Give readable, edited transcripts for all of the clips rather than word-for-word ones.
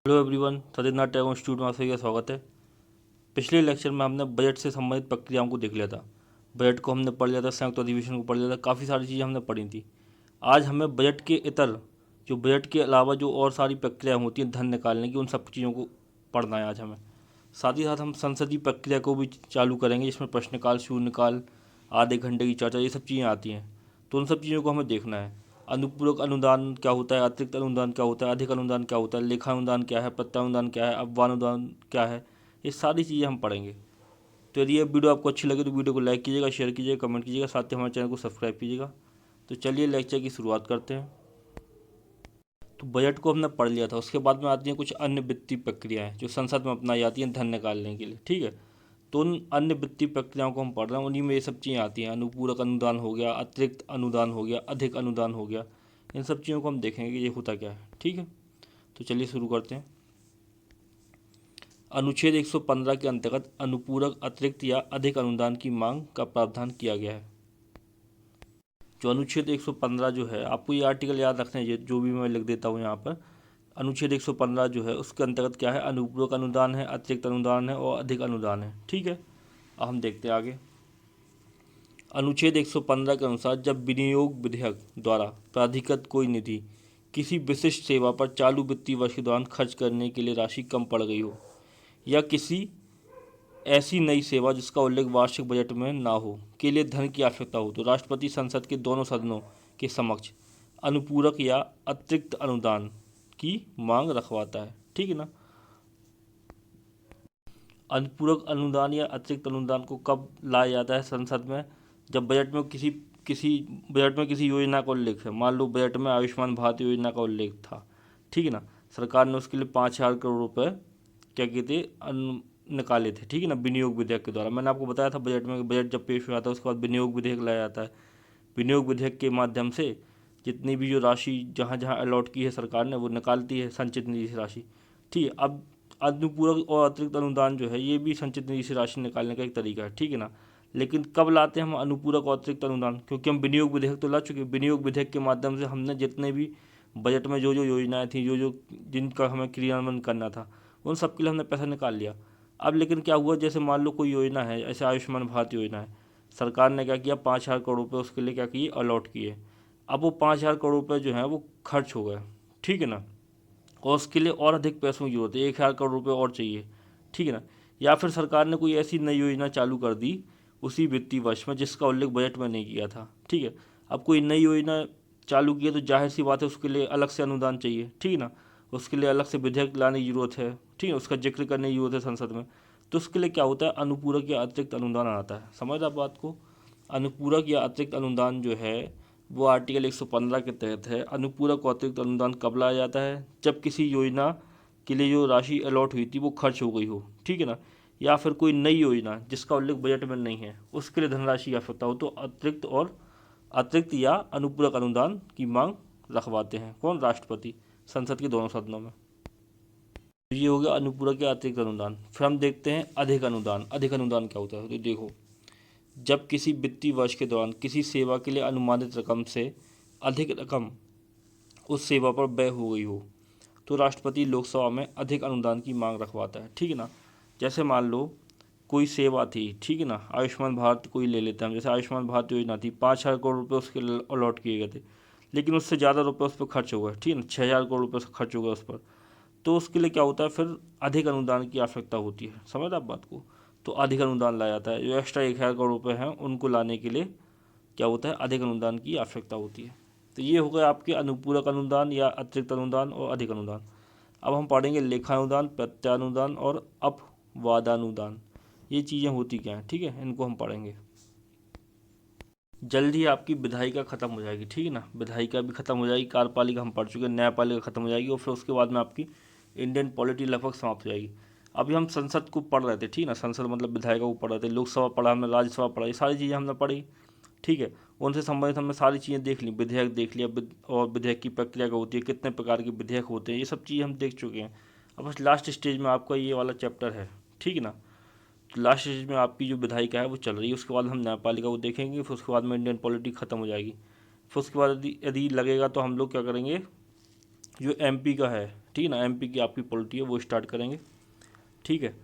Hello everyone, Satyanath Tagore institute में आपका स्वागत है। पिछले लेक्चर में हमने बजट से संबंधित प्रक्रियाओं को देख लिया था। बजट को हमने पढ़ लिया था, संयुक्त अधिवेशन को पढ़ लिया था, काफ़ी सारी चीज़ें हमने पढ़ी थी। आज हमें बजट के इतर जो बजट के अलावा जो और सारी प्रक्रियाएँ होती हैं धन निकालने की, उन सब चीज़ों को पढ़ना है आज हमें। साथ ही साथ हम संसदीय प्रक्रिया को भी चालू करेंगे, जिसमें प्रश्नकाल, शून्यकाल, आधे घंटे की चर्चा, ये सब चीज़ें आती हैं। तो उन सब चीज़ों को हमें देखना है। अनुपूरक अनुदान क्या होता है, अतिरिक्त अनुदान क्या होता है, अधिक अनुदान क्या होता है, लेखा अनुदान क्या है, प्रत्यानुदान क्या है, अपवानुदान क्या है, ये सारी चीज़ें हम पढ़ेंगे। तो यदि ये वीडियो आपको अच्छी लगे तो वीडियो को लाइक कीजिएगा, शेयर कीजिएगा, कमेंट कीजिएगा, साथ ही हमारे चैनल को सब्सक्राइब कीजिएगा। तो चलिए लेक्चर की शुरुआत करते हैं। तो बजट को हमने पढ़ लिया था, उसके बाद में आती हैं कुछ अन्य वित्तीय प्रक्रियाएं जो संसद में अपनाई जाती हैं धन निकालने के लिए। ठीक है, तो उन अन्य वित्तीय प्रक्रियाओं को हम पढ़ रहे हैं, उन्हीं में ये सब चीज़ें आती हैं। अनुपूरक अनुदान हो गया, अतिरिक्त अनुदान हो गया, अधिक अनुदान हो गया। इन सब चीज़ों को हम देखेंगे कि ये होता क्या है। ठीक है, तो चलिए शुरू करते हैं। अनुच्छेद 115 के अंतर्गत अनुपूरक, अतिरिक्त या अधिक अनुदान की मांग का प्रावधान किया गया है। जो अनुच्छेद 115 जो है, आपको ये आर्टिकल याद रखना है, जो भी मैं लिख देता हूँ यहाँ पर। अनुच्छेद 115 जो है उसके अंतर्गत क्या है, अनुपूरक अनुदान है, अतिरिक्त अनुदान है और अधिक अनुदान है। ठीक है, अब हम देखते हैं आगे। अनुच्छेद 115 के अनुसार जब विनियोग विधेयक द्वारा प्राधिकृत कोई निधि किसी विशिष्ट सेवा पर चालू वित्तीय वर्ष के दौरान खर्च करने के लिए राशि कम पड़ गई हो, या किसी ऐसी नई सेवा जिसका उल्लेख वार्षिक बजट में ना हो के लिए धन की आवश्यकता हो, तो राष्ट्रपति संसद के दोनों सदनों के समक्ष अनुपूरक या अतिरिक्त अनुदान की मांग रखवाता है। ठीक है ना। अनुपूरक अनुदान या अतिरिक्त अनुदान को कब लाया जाता है संसद में? जब बजट में किसी किसी बजट में किसी योजना का उल्लेख है। मान लो बजट में आयुष्मान भारत योजना का उल्लेख था, ठीक है ना। सरकार ने उसके लिए 5,000 करोड़ रुपए क्या किए थे, निकाले थे। ठीक है ना, विनियोग विधेयक के द्वारा। मैंने आपको बताया था बजट में, बजट जब पेश हुआ था उसके बाद विनियोग विधेयक लाया जाता है। विनियोग विधेयक के माध्यम से जितनी भी जो राशि जहाँ जहाँ अलॉट की है सरकार ने, वो निकालती है संचित निधि से राशि। ठीक है, अब अनुपूरक और अतिरिक्त अनुदान जो है ये भी संचित निधि से राशि निकालने का एक तरीका है। ठीक है ना। लेकिन कब लाते हैं हम अनुपूरक और अतिरिक्त अनुदान? क्योंकि हम विनियोग विधेयक तो ला चुके हैं। विनियोग विधेयक के माध्यम से हमने जितने भी बजट में जो जो योजनाएं थी, जो जो जिनका हमें क्रियान्वयन करना था, उन सब के लिए हमने पैसा निकाल लिया। अब लेकिन क्या हुआ, जैसे मान लो कोई योजना है, ऐसे आयुष्मान भारत योजना है, सरकार ने क्या किया, 5,000 करोड़ रुपये उसके लिए क्या किए, अलॉट किए। अब वो 5,000 करोड़ रुपये जो है वो खर्च हो गए। ठीक है ना, और उसके लिए और अधिक पैसों की जरूरत है, 1,000 करोड़ रुपये और चाहिए। ठीक है ना। या फिर सरकार ने कोई ऐसी नई योजना चालू कर दी उसी वित्तीय वर्ष में जिसका उल्लेख बजट में नहीं किया था। ठीक है, अब कोई नई योजना चालू की है तो जाहिर सी बात है उसके लिए अलग से अनुदान चाहिए। ठीक है ना, उसके लिए अलग से विधेयक लाने की जरूरत है। ठीक है, उसका जिक्र करने की जरूरत है संसद में। तो उसके लिए क्या होता है, अनुपूरक या अतिरिक्त अनुदान आता है। समझ आप बात को। अनुपूरक या अतिरिक्त अनुदान जो है वो आर्टिकल 115 के तहत है। अनुपूरक और अतिरिक्त अनुदान कब लाया जाता है? जब किसी योजना के लिए जो राशि अलॉट हुई थी वो खर्च हो गई हो। ठीक है ना, या फिर कोई नई योजना जिसका उल्लेख बजट में नहीं है उसके लिए धनराशि की आवश्यकता हो, तो अतिरिक्त या अनुपूरक अनुदान की मांग रखवाते हैं। कौन? राष्ट्रपति, संसद के दोनों सदनों में। तो ये हो गया अनुपूरक या अतिरिक्त अनुदान। फिर हम देखते हैं अधिक अनुदान। अधिक अनुदान क्या होता है? तो देखो, जब किसी वित्तीय वर्ष के दौरान किसी सेवा के लिए अनुमानित रकम से अधिक रकम उस सेवा पर व्यय हो गई हो, तो राष्ट्रपति लोकसभा में अधिक अनुदान की मांग रखवाता है। ठीक है ना। जैसे मान लो कोई सेवा थी, ठीक है ना, आयुष्मान भारत कोई ले लेते हैं हम। जैसे आयुष्मान भारत योजना थी, 5,000 करोड़ रुपये उसके अलॉट किए गए थे, लेकिन उससे ज़्यादा रुपये उस पर खर्च हो गए। ठीक है ना, 6,000 करोड़ रुपये से खर्च हो गए उस पर। तो उसके लिए क्या होता है, फिर अधिक अनुदान की आवश्यकता होती है। समझ आप बात को। तो अधिक अनुदान लाया जाता है। जो एक्स्ट्रा 1,000 करोड़ रुपये हैं उनको लाने के लिए क्या होता है, अधिक अनुदान की आवश्यकता होती है। तो ये हो गए आपके अनुपूरक अनुदान या अतिरिक्त अनुदान और अधिक अनुदान। अब हम पढ़ेंगे लेखानुदान, प्रत्यानुदान और अपवादानुदान। ये चीज़ें होती क्या हैं, ठीक है, इनको हम पढ़ेंगे। जल्दी ही आपकी विधायिका खत्म हो जाएगी। ठीक है ना, विधायिका भी खत्म हो जाएगी। कार्यपालिका हम पढ़ चुके हैं, न्यायपालिका खत्म हो जाएगी, और फिर उसके बाद में आपकी इंडियन पॉलिटी लगभग समाप्त हो जाएगी। अभी हम संसद को पढ़ रहे थे, ठीक है ना, संसद मतलब विधायिका को पढ़ रहे थे। लोकसभा पढ़ा हमने, राज्यसभा पढ़ा, ये सारी चीज़ें हमने पढ़ी। ठीक है, उनसे संबंधित हमने सारी चीज़ें देख ली। विधेयक देख लिया, और विधेयक की प्रक्रिया क्या होती है, कितने प्रकार के विधेयक होते हैं, ये सब चीज़ें हम देख चुके हैं। अब बस लास्ट स्टेज में आपका ये वाला चैप्टर है। ठीक है ना, तो लास्ट स्टेज में आपकी जो विधायिका है वो चल रही है। उसके बाद हम न्यायपालिका को देखेंगे, फिर उसके बाद में इंडियन पॉलिटी खत्म हो जाएगी। फिर उसके बाद यदि यदि लगेगा तो हम लोग क्या करेंगे, जो एमपी का है, ठीक है ना, एमपी की आपकी पॉलिटी है वो स्टार्ट करेंगे, ठीक है।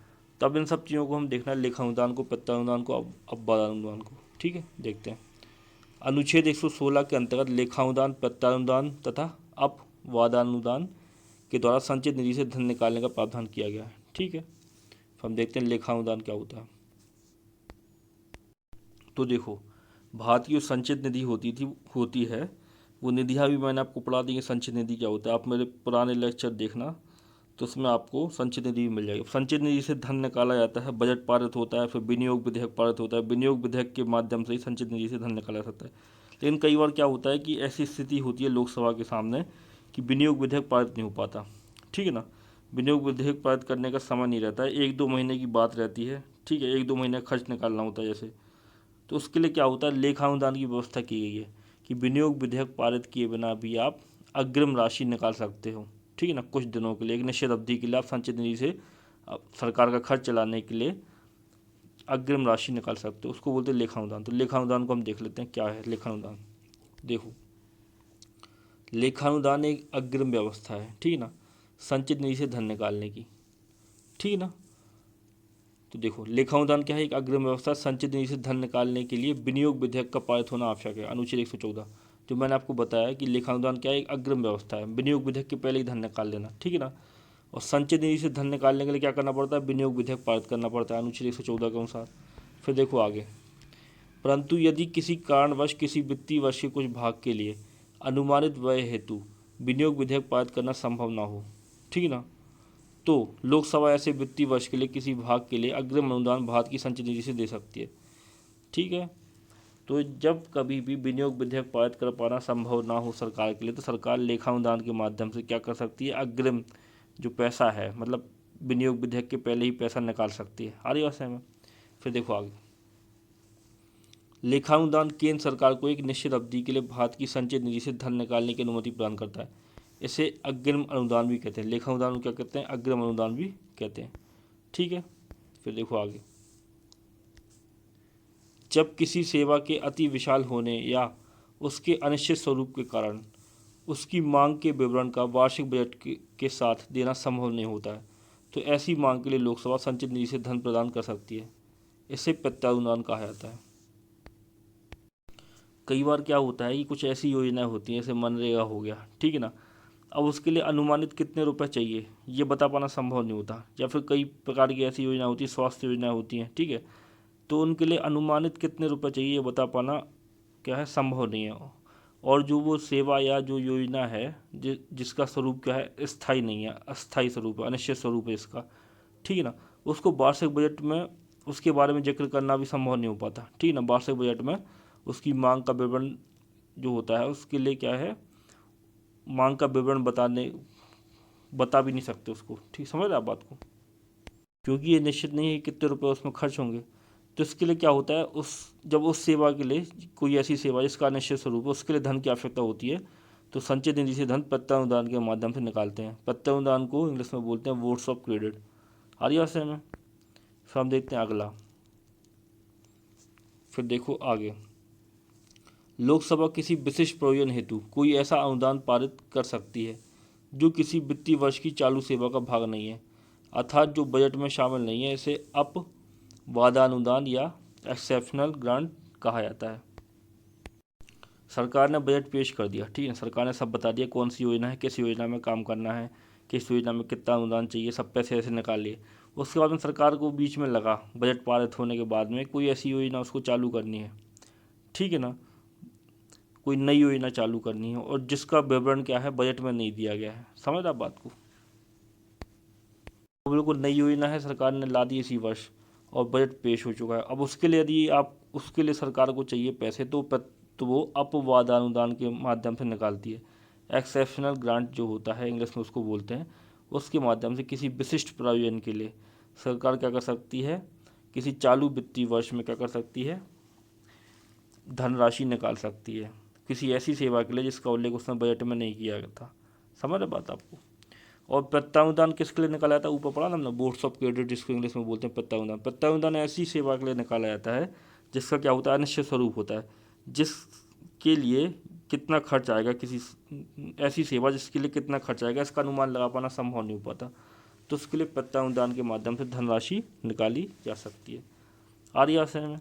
तब इन सब चीज़ों को हम देखना है, लेखा अनुदान को, प्रत्याय अनुदान को, अपवाद अनुदान को, ठीक है। देखते हैं अनुच्छेद 116 के अंतर्गत लेखानुदान, प्रत्यानुदान तथा अपवादानुदान के द्वारा संचित निधि से धन निकालने का प्रावधान किया गया है, ठीक है। तो हम देखते हैं लेखानुदान क्या होता है। तो देखो, भारत की जो संचित निधि होती है वो निधियाँ भी मैंने आपको पढ़ा दी है। संचित निधि क्या होता है, आप मेरे पुराने लेक्चर देखना, तो उसमें आपको संचित निधि भी मिल जाएगी। संचित निधि से धन निकाला जाता है, बजट पारित होता है, फिर विनियोग विधेयक पारित होता है। विनियोग विधेयक के माध्यम से ही संचित निधि से धन निकाला जा सकता है। लेकिन कई बार क्या होता है कि ऐसी स्थिति होती है लोकसभा के सामने कि विनियोग विधेयक पारित नहीं हो पाता, ठीक है ना। विनियोग विधेयक पारित करने का समय नहीं रहता है, 1-2 महीने की बात रहती है, ठीक है। 1-2 महीने खर्च निकालना होता है जैसे, तो उसके लिए क्या होता है, लेखानुदान की व्यवस्था की गई है कि विनियोग विधेयक पारित किए बिना भी आप अग्रिम राशि निकाल सकते हो, ठीक है ना। कुछ दिनों के लिए, एक निश्चित अवधि के लिए आप संचित निधि से सरकार का खर्च चलाने के लिए अग्रिम राशि निकाल सकते हो, उसको बोलते हैं लेखानुदान। तो लेखानुदान को हम देख लेते हैं क्या है लेखानुदान। देखो, लेखानुदान एक अग्रिम व्यवस्था है, ठीक है ना, संचित निधि से धन निकालने की, ठीक है ना। तो देखो, लेखानुदान क्या है, एक अग्रिम व्यवस्था, संचित निधि से धन निकालने के लिए विनियोग विधेयक का पारित होना आवश्यक है। अनुच्छेद 114, जो मैंने आपको बताया कि लेखानुदान क्या है, एक अग्रिम व्यवस्था है, विनियोग विधेयक के पहले ही धन निकाल देना, ठीक है ना। और संचित निधि से धन निकालने के लिए क्या करना पड़ता है, विनियोग विधेयक पारित करना पड़ता है अनुच्छेद 114 के अनुसार। फिर देखो आगे, परंतु यदि किसी कारणवश किसी वित्तीय वर्ष के कुछ भाग के लिए अनुमानित व्यय हेतु विनियोग विधेयक पारित करना संभव ना हो, ठीक है ना, तो लोकसभा ऐसे वित्तीय वर्ष के लिए किसी भाग के लिए अग्रिम अनुदान भारत की संचित निधि से दे सकती है, ठीक है। तो जब कभी भी विनियोग विधेयक पारित कर पाना संभव ना हो सरकार के लिए, तो सरकार लेखानुदान के माध्यम से क्या कर सकती है, अग्रिम जो पैसा है, मतलब विनियोग विधेयक के पहले ही पैसा निकाल सकती है। आ रही बात समझ में। फिर देखो आगे, लेखानुदान केंद्र सरकार को एक निश्चित अवधि के लिए भारत की संचित निधि से धन निकालने की अनुमति प्रदान करता है। इसे अग्रिम अनुदान भी कहते हैं। लेखानुदान को क्या कहते हैं, अग्रिम अनुदान भी कहते हैं, ठीक है। फिर देखो आगे, जब किसी सेवा के अति विशाल होने या उसके अनिश्चित स्वरूप के कारण उसकी मांग के विवरण का वार्षिक बजट के साथ देना संभव नहीं होता है, तो ऐसी मांग के लिए लोकसभा संचित निधि से धन प्रदान कर सकती है। इसे प्रत्यानुदान कहा जाता है। कई बार क्या होता है कि कुछ ऐसी योजनाएं होती हैं, जैसे मनरेगा हो गया, ठीक है ना। अब उसके लिए अनुमानित कितने रुपए चाहिए ये बता पाना संभव नहीं होता, या फिर कई प्रकार की ऐसी योजना होती है, स्वास्थ्य योजनाएं होती हैं, ठीक है, तो उनके लिए अनुमानित कितने रुपए चाहिए ये बता पाना क्या है, संभव नहीं है। और जो वो सेवा या जो योजना है जिसका स्वरूप क्या है, स्थायी नहीं है, अस्थायी स्वरूप है, अनिश्चित स्वरूप है इसका, ठीक है ना, उसको वार्षिक बजट में उसके बारे में जिक्र करना भी संभव नहीं हो पाता, ठीक है ना। वार्षिक बजट में उसकी मांग का विवरण जो होता है उसके लिए क्या है, मांग का विवरण बता भी नहीं सकते उसको, ठीक, समझ रहे आप बात को, क्योंकि ये निश्चित नहीं है कितने रुपए उसमें खर्च होंगे। तो इसके लिए क्या होता है, जब उस सेवा के लिए, कोई ऐसी सेवा जिसका निश्चित स्वरूप है, उसके लिए धन की आवश्यकता होती है, तो संचित निधि से धन प्रत्यानुदान के माध्यम से निकालते हैं। प्रत्यानुदान को इंग्लिश में बोलते हैं वोट्स ऑफ क्रेडिट। आ रही बात में। फिर हम देखते हैं अगला। फिर देखो आगे, लोकसभा किसी विशिष्ट प्रयोजन हेतु कोई ऐसा अनुदान पारित कर सकती है जो किसी वित्तीय वर्ष की चालू सेवा का भाग नहीं है, अर्थात जो बजट में शामिल नहीं है। इसे अपवादानुदान या एक्सेप्शनल ग्रांट कहा जाता है। सरकार ने बजट पेश कर दिया, ठीक है, सरकार ने सब बता दिया कौन सी योजना है, किस योजना में काम करना है, किस योजना में कितना अनुदान चाहिए, सब पैसे ऐसे निकाल लिए। उसके बाद में सरकार को बीच में लगा, बजट पारित होने के बाद में कोई ऐसी योजना उसको चालू करनी है, ठीक है ना, कोई नई योजना चालू करनी है, और जिसका विवरण क्या है, बजट में नहीं दिया गया है। समझ आप बात को। बिल्कुल नई योजना है, सरकार ने ला दी इसी वर्ष और बजट पेश हो चुका है। अब उसके लिए यदि आप उसके लिए सरकार को चाहिए पैसे, तो वो अपवादानुदान के माध्यम से निकालती है। एक्सेप्शनल ग्रांट जो होता है इंग्लिश में उसको बोलते हैं, उसके माध्यम से किसी विशिष्ट प्रयोजन के लिए सरकार क्या कर सकती है, किसी चालू वित्तीय वर्ष में क्या कर सकती है, धनराशि निकाल सकती है किसी ऐसी सेवा के लिए जिसका उल्लेख उसने बजट में नहीं किया गया था। समझ रहे बात आपको। और प्रत्यानुदान किसके लिए निकाला जाता है, ऊपर पढ़ा ना हमने, बोर्ड्स ऑफ क्रेडिट जिसको इंग्लिश में बोलते हैं प्रत्यानुदान। प्रत्यानुदान ऐसी सेवा के लिए निकाला जाता है जिसका क्या होता है, अनिश्चित स्वरूप होता है, जिसके लिए कितना खर्च आएगा, किसी ऐसी सेवा जिसके लिए कितना खर्च आएगा, इसका अनुमान लगा पाना संभव नहीं हो पाता। तो उसके लिए प्रत्यानुदान के माध्यम से धनराशि निकाली जा सकती है। आ रही है समझ में?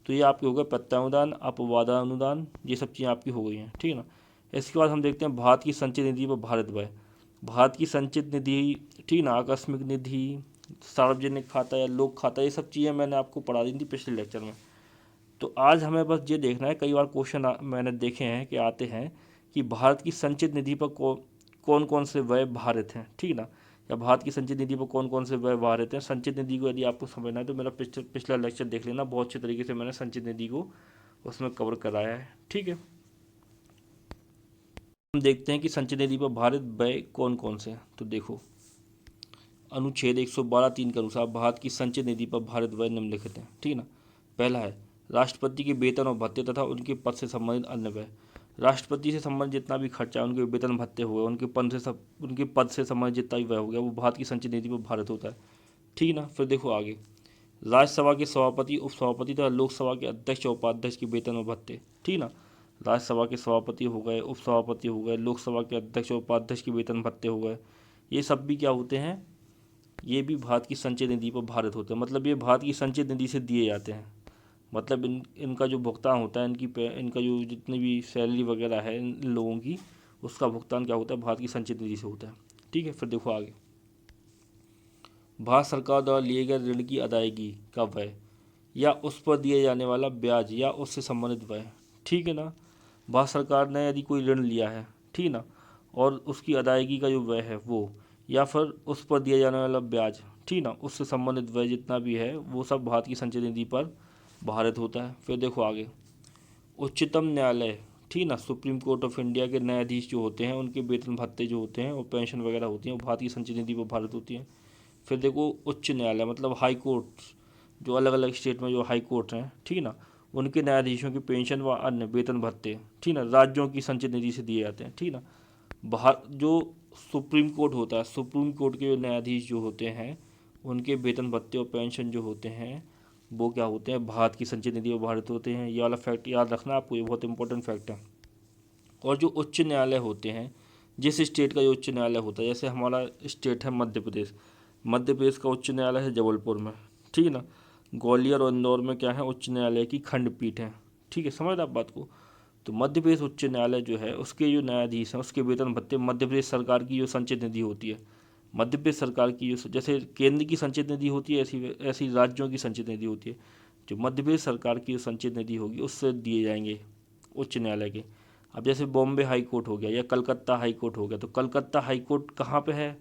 तो ये आपके हो गए प्रत्यानुदान, अपवादानुदान, ये सब चीज़ें आपकी हो गई हैं, ठीक है ना। इसके बाद हम देखते हैं भारत की संचित निधि व भारत व्यय। भारत की संचित निधि, ठीक ना, आकस्मिक निधि, सार्वजनिक खाता या लोक खाता, ये सब चीज़ें मैंने आपको पढ़ा दी थी पिछले लेक्चर में। तो आज हमें बस ये देखना है, कई बार क्वेश्चन मैंने देखे हैं कि आते हैं कि भारत की संचित निधि पर कौन कौन से व्यय भारित हैं, ठीक ना, या भारत की संचित निधि पर कौन कौन से व्यय भारित हैं। संचित निधि को यदि आपको समझना है तो मेरा पिछला लेक्चर देख लेना, बहुत अच्छे तरीके से मैंने संचित निधि को उसमें कवर कराया है, ठीक है। हम देखते हैं कि संचित निधि पर भारित व्यय कौन कौन से हैं। तो देखो, अनुच्छेद 112(3) के अनुसार भारत की संचित निधि पर भारित व्यय निम्नलिखित हैं, ठीक है ना। पहला है राष्ट्रपति के वेतन और भत्ते तथा उनके पद से संबंधित अन्य व्यय। राष्ट्रपति से संबंधित जितना भी खर्चा है, उनके वेतन भत्ते हुए, उनके पद से संबंधित जितना भी व्यय हो गया, वो भारत की संचित निधि पर भारित होता है, ठीक है ना। फिर देखो आगे, राज्यसभा के सभापति, उपसभापति तथा लोकसभा के अध्यक्ष और उपाध्यक्ष के वेतन और भत्ते, ठीक ना। राज्यसभा के सभापति हो गए, उपसभापति हो गए, लोकसभा के अध्यक्ष और उपाध्यक्ष के वेतन भत्ते हो गए, ये सब भी क्या होते हैं, ये भी भारत की संचित निधि पर भारित होते हैं। मतलब ये भारत की संचित निधि से दिए जाते हैं। मतलब इनका जो भुगतान होता है, इनका जो जितनी भी सैलरी वगैरह है इन लोगों की, उसका भुगतान क्या होता है, भारत की संचित निधि से होता है, ठीक है। फिर देखो आगे, भारत सरकार द्वारा लिए गए ऋण की अदायगी का व्यय या उस पर दिए जाने वाला ब्याज या उससे संबंधित व्यय, ठीक है ना। भारत सरकार ने यदि कोई ऋण लिया है, ठीक ना, और उसकी अदायगी का जो व्यय है वो, या फिर उस पर दिया जाने वाला ब्याज, ठीक ना, उससे संबंधित व्यय जितना भी है वो सब भारत की संचित निधि पर भारित होता है। फिर देखो आगे, उच्चतम न्यायालय, ठीक ना, सुप्रीम कोर्ट ऑफ इंडिया के न्यायाधीश जो होते हैं, उनके वेतन भत्ते जो होते हैं और पेंशन वगैरह होती हैं, वो भारत की संचित निधि पर भारित होती हैं। फिर देखो उच्च न्यायालय, मतलब हाई कोर्ट, जो अलग अलग स्टेट में जो हाई कोर्ट हैं, ठीक ना, उनके न्यायाधीशों की पेंशन व अन्य वेतन भत्ते, ठीक ना, राज्यों की संचित निधि से दिए जाते हैं, ठीक ना। बाहर जो सुप्रीम कोर्ट होता है, सुप्रीम कोर्ट के जो न्यायाधीश जो होते हैं, उनके वेतन भत्ते और पेंशन जो होते हैं वो क्या होते हैं, भारत की संचित निधि में भारित होते हैं। ये वाला फैक्ट याद रखना आपको, ये बहुत इंपॉर्टेंट फैक्ट है। और जो उच्च न्यायालय होते हैं, जिस स्टेट का जो उच्च न्यायालय होता है, जैसे हमारा स्टेट है मध्य प्रदेश, मध्य प्रदेश का उच्च न्यायालय है जबलपुर में, ठीक है ना। ग्वालियर और इंदौर में क्या है, उच्च न्यायालय की खंडपीठ है, ठीक है, समझ रहे आप बात को। तो मध्य प्रदेश उच्च न्यायालय जो है, उसके जो न्यायाधीश हैं, उसके वेतन भत्ते मध्य प्रदेश सरकार की जो संचित निधि होती है, मध्य प्रदेश सरकार की जो, जैसे केंद्र की संचित निधि होती है, ऐसी ऐसी राज्यों की संचित निधि होती है। जो मध्य प्रदेश सरकार की जो संचित निधि होगी उससे दिए जाएंगे उच्च न्यायालय के। अब जैसे बॉम्बे हाई कोर्ट हो गया या कलकत्ता हाई कोर्ट हो गया, तो कलकत्ता हाई कोर्ट कहाँ पे है,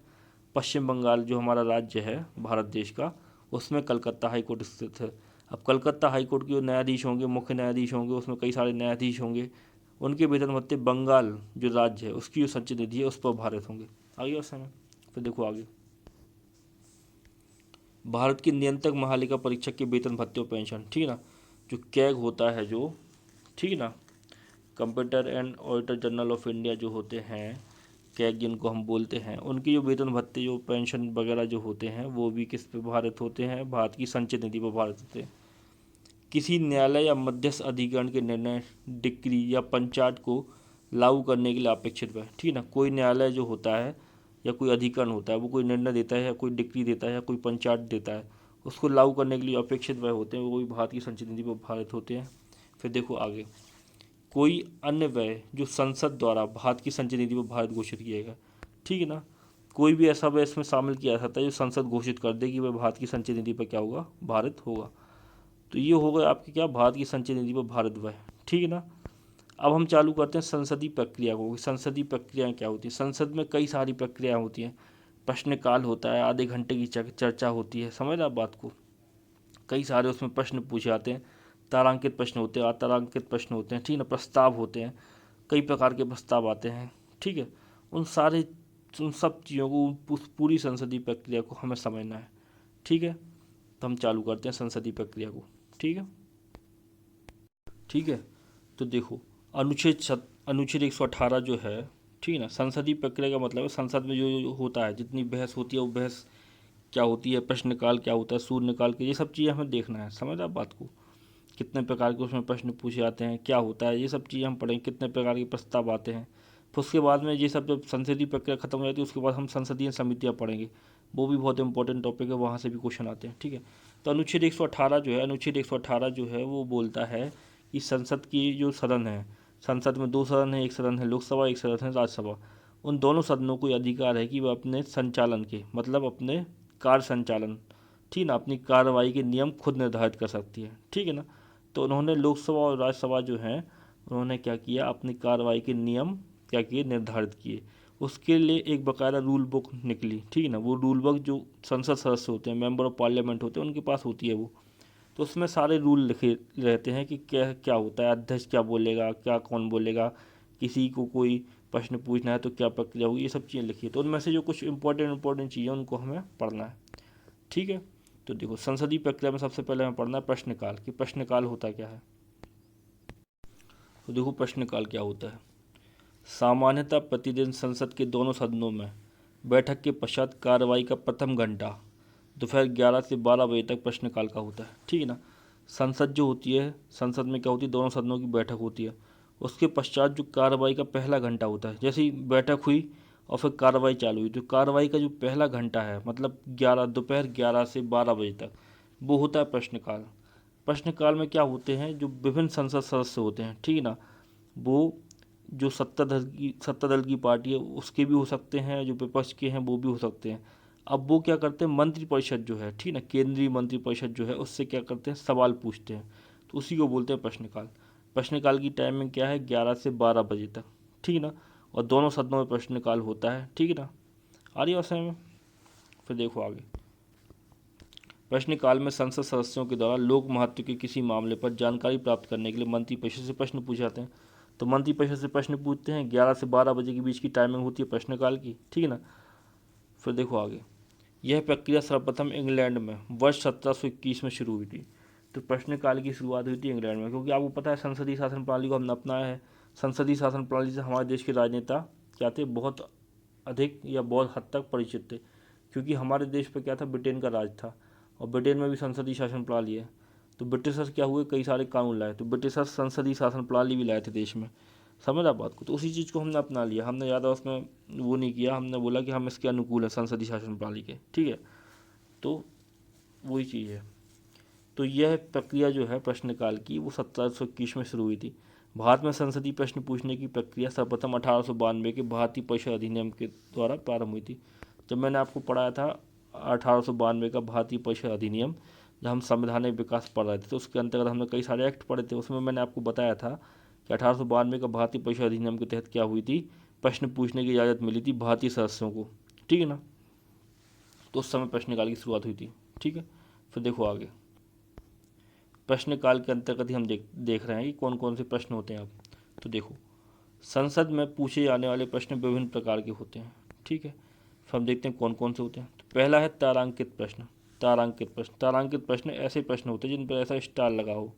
पश्चिम बंगाल जो हमारा राज्य है भारत देश का, उसमें कलकत्ता हाई कोर्ट स्थित है। अब कलकत्ता हाई कोर्ट के जो न्यायाधीश होंगे, मुख्य न्यायाधीश होंगे, उसमें कई सारे न्यायाधीश होंगे, उनके वेतन भत्ते बंगाल जो राज्य है उसकी जो संचित निधि है उस पर भारित होंगे। आगे और समय फिर देखो आगे, भारत की नियंत्रक महालेखा परीक्षक के वेतन भत्ते और पेंशन, ठीक है ना। जो कैग होता है जो, ठीक है ना, computer and auditor general of India जो होते हैं, कैग जिनको हम बोलते हैं, उनकी जो वेतन भत्ते जो पेंशन वगैरह जो होते हैं वो भी किस पे भारित होते हैं, भारत की संचित निधि पर भारित होते हैं। किसी न्यायालय या मध्यस्थ अधिकरण के निर्णय, डिक्री या पंचाट को लागू करने के लिए अपेक्षित व्यय, ठीक है ना। कोई न्यायालय जो होता है या कोई अधिकरण होता है, वो कोई निर्णय देता है या कोई डिक्री देता है या कोई पंचाट देता है, उसको लागू करने के लिए अपेक्षित व्यय होते हैं, वो भी भारत की संचित निधि पर भारित होते हैं। फिर देखो आगे, कोई अन्य व्यय जो संसद द्वारा भारत की संचित निधि पर भारित घोषित किया गया, ठीक है ना। कोई भी ऐसा व्यय इसमें शामिल किया जा सकता है जो संसद घोषित कर दे कि वह भारत की संचित निधि पर क्या होगा, भारित होगा। तो ये हो गया आपके क्या, भारत की संचित निधि पर भारित व्यय, ठीक है ना। अब हम चालू करते हैं संसदीय प्रक्रिया को। संसदीय प्रक्रियाएं क्या होती है, संसद में कई सारी प्रक्रियाएं होती हैं। प्रश्नकाल होता है, आधे घंटे की चर्चा होती है, समझ रहे आप बात को। कई सारे उसमें प्रश्न पूछे जाते हैं, तारांकित प्रश्न होते हैं, अतारांकित प्रश्न होते हैं, ठीक है ना, प्रस्ताव होते हैं, कई प्रकार के प्रस्ताव आते हैं, ठीक है। उन सब चीज़ों को, उस पूरी संसदीय प्रक्रिया को हमें समझना है, ठीक है। तो हम चालू करते हैं संसदीय प्रक्रिया को, ठीक है। ठीक है, तो देखो, अनुच्छेद 118 जो है, ठीक है ना, संसदीय प्रक्रिया का मतलब है संसद में जो होता है, जितनी बहस होती है वो बहस क्या होती है, प्रश्नकाल क्या होता है, शून्यकाल के, ये सब चीज़ें हमें देखना है, समझ आप बात को। कितने प्रकार के उसमें प्रश्न पूछे जाते हैं, क्या होता है, ये सब चीज़ें हम पढ़ेंगे, कितने प्रकार के प्रस्ताव आते हैं। फिर उसके बाद में ये सब जब संसदीय प्रक्रिया खत्म हो जाती है उसके बाद हम संसदीय समितियाँ पढ़ेंगे, वो भी बहुत इंपॉर्टेंट टॉपिक है, वहाँ से भी क्वेश्चन आते हैं। ठीक है, तो अनुच्छेद 118 जो है, अनुच्छेद 118 जो है वो बोलता है कि संसद की जो सदन है, संसद में दो सदन है, एक सदन है लोकसभा, एक सदन है राज्यसभा, उन दोनों सदनों को ये अधिकार है कि वह अपने संचालन के मतलब अपने कार्य संचालन, ठीक ना, अपनी कार्रवाई के नियम खुद निर्धारित कर सकती है। ठीक है ना, तो उन्होंने लोकसभा और राज्यसभा जो है उन्होंने क्या किया, अपनी कार्रवाई के नियम क्या किए, निर्धारित किए। उसके लिए एक बकायदा रूल बुक निकली, ठीक है ना, वो रूल बुक जो संसद सदस्य होते हैं, मेंबर ऑफ पार्लियामेंट होते हैं, उनके पास होती है वो। तो उसमें सारे रूल लिखे रहते हैं कि क्या क्या होता है, अध्यक्ष क्या बोलेगा, क्या कौन बोलेगा, किसी को कोई प्रश्न पूछना है तो क्या प्रक्रिया होगी, ये सब चीज़ें लिखी है। तो उनमें से जो कुछ इंपॉर्टेंट चीज़ें उनको हमें पढ़ना है। ठीक है, तो देखो संसदीय प्रक्रिया में सबसे पहले हमें पढ़ना है प्रश्नकाल कि प्रश्नकाल होता क्या है। तो देखो प्रश्नकाल क्या होता है। सामान्यतः प्रतिदिन संसद के दोनों सदनों में बैठक के पश्चात कार्रवाई का प्रथम घंटा दोपहर 11 से 12 बजे तक प्रश्नकाल का होता है। ठीक है ना, संसद जो होती है, संसद में क्या होती है, दोनों सदनों की बैठक होती है। उसके पश्चात जो कार्रवाई का पहला घंटा होता है, जैसे ही बैठक हुई और फिर कार्रवाई चालू हुई, तो कार्रवाई का जो पहला घंटा है मतलब दोपहर 11 से 12 बजे तक, वो होता है प्रश्नकाल। प्रश्नकाल में क्या होते हैं, जो विभिन्न संसद सदस्य होते हैं, ठीक है ना, वो जो सत्ता दल की पार्टी है उसके भी हो सकते हैं, जो विपक्ष के हैं वो भी हो सकते हैं। अब वो क्या करते हैं, मंत्रिपरिषद जो है, ठीक ना, केंद्रीय मंत्रिपरिषद जो है उससे क्या करते हैं, सवाल पूछते हैं, तो उसी को बोलते हैं प्रश्नकाल। प्रश्नकाल की टाइमिंग क्या है, 11 से 12 बजे तक। ठीक है ना, और दोनों सदनों में प्रश्नकाल होता है। ठीक है ना, आ रही है समझ में। फिर देखो आगे, प्रश्नकाल में संसद सदस्यों के द्वारा लोक महत्व के किसी मामले पर जानकारी प्राप्त करने के लिए मंत्रिपरिषद से प्रश्न पूछे जाते हैं। तो मंत्रिपरिषद से प्रश्न पूछते हैं, 11 से 12 बजे के बीच की टाइमिंग होती है प्रश्नकाल की। ठीक है ना, फिर देखो आगे, यह प्रक्रिया सर्वप्रथम इंग्लैंड में वर्ष 1721 में शुरू हुई थी। तो प्रश्नकाल की शुरुआत हुई थी इंग्लैंड में, क्योंकि आपको पता है संसदीय शासन प्रणाली को हमने अपनाया है। संसदीय शासन प्रणाली से हमारे देश के राजनेता क्या थे, बहुत अधिक या बहुत हद तक परिचित थे, क्योंकि हमारे देश पर क्या था, ब्रिटेन का राज था, और ब्रिटेन में भी संसदीय शासन प्रणाली है। तो ब्रिटिशर्स क्या हुए, कई सारे कानून लाए, तो ब्रिटिशर्स संसदीय शासन प्रणाली भी लाए थे देश में, समझ आप बात को। तो उसी चीज़ को हमने अपना लिया, हमने ज़्यादा उसमें वो नहीं किया, हमने बोला कि हम इसके अनुकूल हैं संसदीय शासन प्रणाली के। ठीक है, तो वही चीज़ है। तो यह प्रक्रिया जो है प्रश्नकाल की, वो 1721 में शुरू हुई थी। भारत में संसदीय प्रश्न पूछने की प्रक्रिया सर्वप्रथम 1892 के भारतीय परिषद अधिनियम के द्वारा प्रारंभ हुई थी। जब मैंने आपको पढ़ाया था 1892 का भारतीय परिषद अधिनियम, जब हम संवैधानिक विकास पढ़ रहे थे, तो उसके अंतर्गत हमने कई सारे एक्ट पढ़े थे, उसमें मैंने आपको बताया था कि 1892 का भारतीय परिषद अधिनियम के तहत क्या हुई थी, प्रश्न पूछने की इजाज़त मिली थी भारतीय सदस्यों को। ठीक है ना, तो उस समय प्रश्नकाल की शुरुआत हुई थी। ठीक है, फिर देखो आगे, प्रश्नकाल के अंतर्गत ही हम देख रहे हैं कि कौन कौन से प्रश्न होते हैं अब। तो देखो, संसद में पूछे जाने वाले प्रश्न विभिन्न प्रकार के होते हैं। ठीक है, फिर हम देखते हैं कौन कौन से होते हैं। तो पहला है तारांकित प्रश्न। तारांकित प्रश्न ऐसे प्रश्न होते हैं जिन पर ऐसा स्टार लगा हो।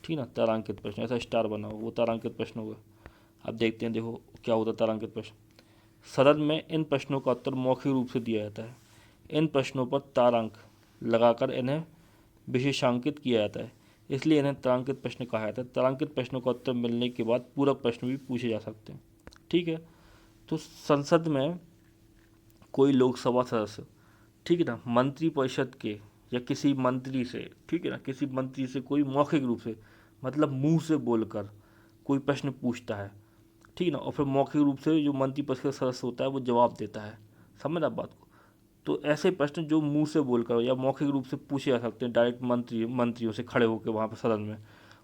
ठीक ना, तारांकित प्रश्न ऐसा स्टार बना हो, वो तारांकित प्रश्न होगा। अब देखते हैं, देखो क्या होता है तारांकित प्रश्न। सदन में इन प्रश्नों का उत्तर मौखिक रूप से दिया जाता है। इन प्रश्नों पर तारांक लगाकर इन्हें विशेषांकित किया जाता है, इसलिए इन्हें तारांकित प्रश्न कहा जाता है। तारांकित प्रश्नों का उत्तर मिलने के बाद पूरक प्रश्न भी पूछे जा सकते हैं। ठीक है, तो संसद में कोई लोकसभा सदस्य, ठीक है ना, मंत्री परिषद के या किसी मंत्री से, ठीक है ना, किसी मंत्री से कोई मौखिक रूप से मतलब मुंह से बोलकर कोई प्रश्न पूछता है, ठीक है ना, और फिर मौखिक रूप से जो मंत्री परिषद का सदस्य होता है वो जवाब देता है। समझ आप बात को। तो ऐसे प्रश्न जो मुंह से बोलकर या मौखिक रूप से पूछे जा सकते हैं डायरेक्ट मंत्रियों से खड़े होकर वहाँ पर सदन में,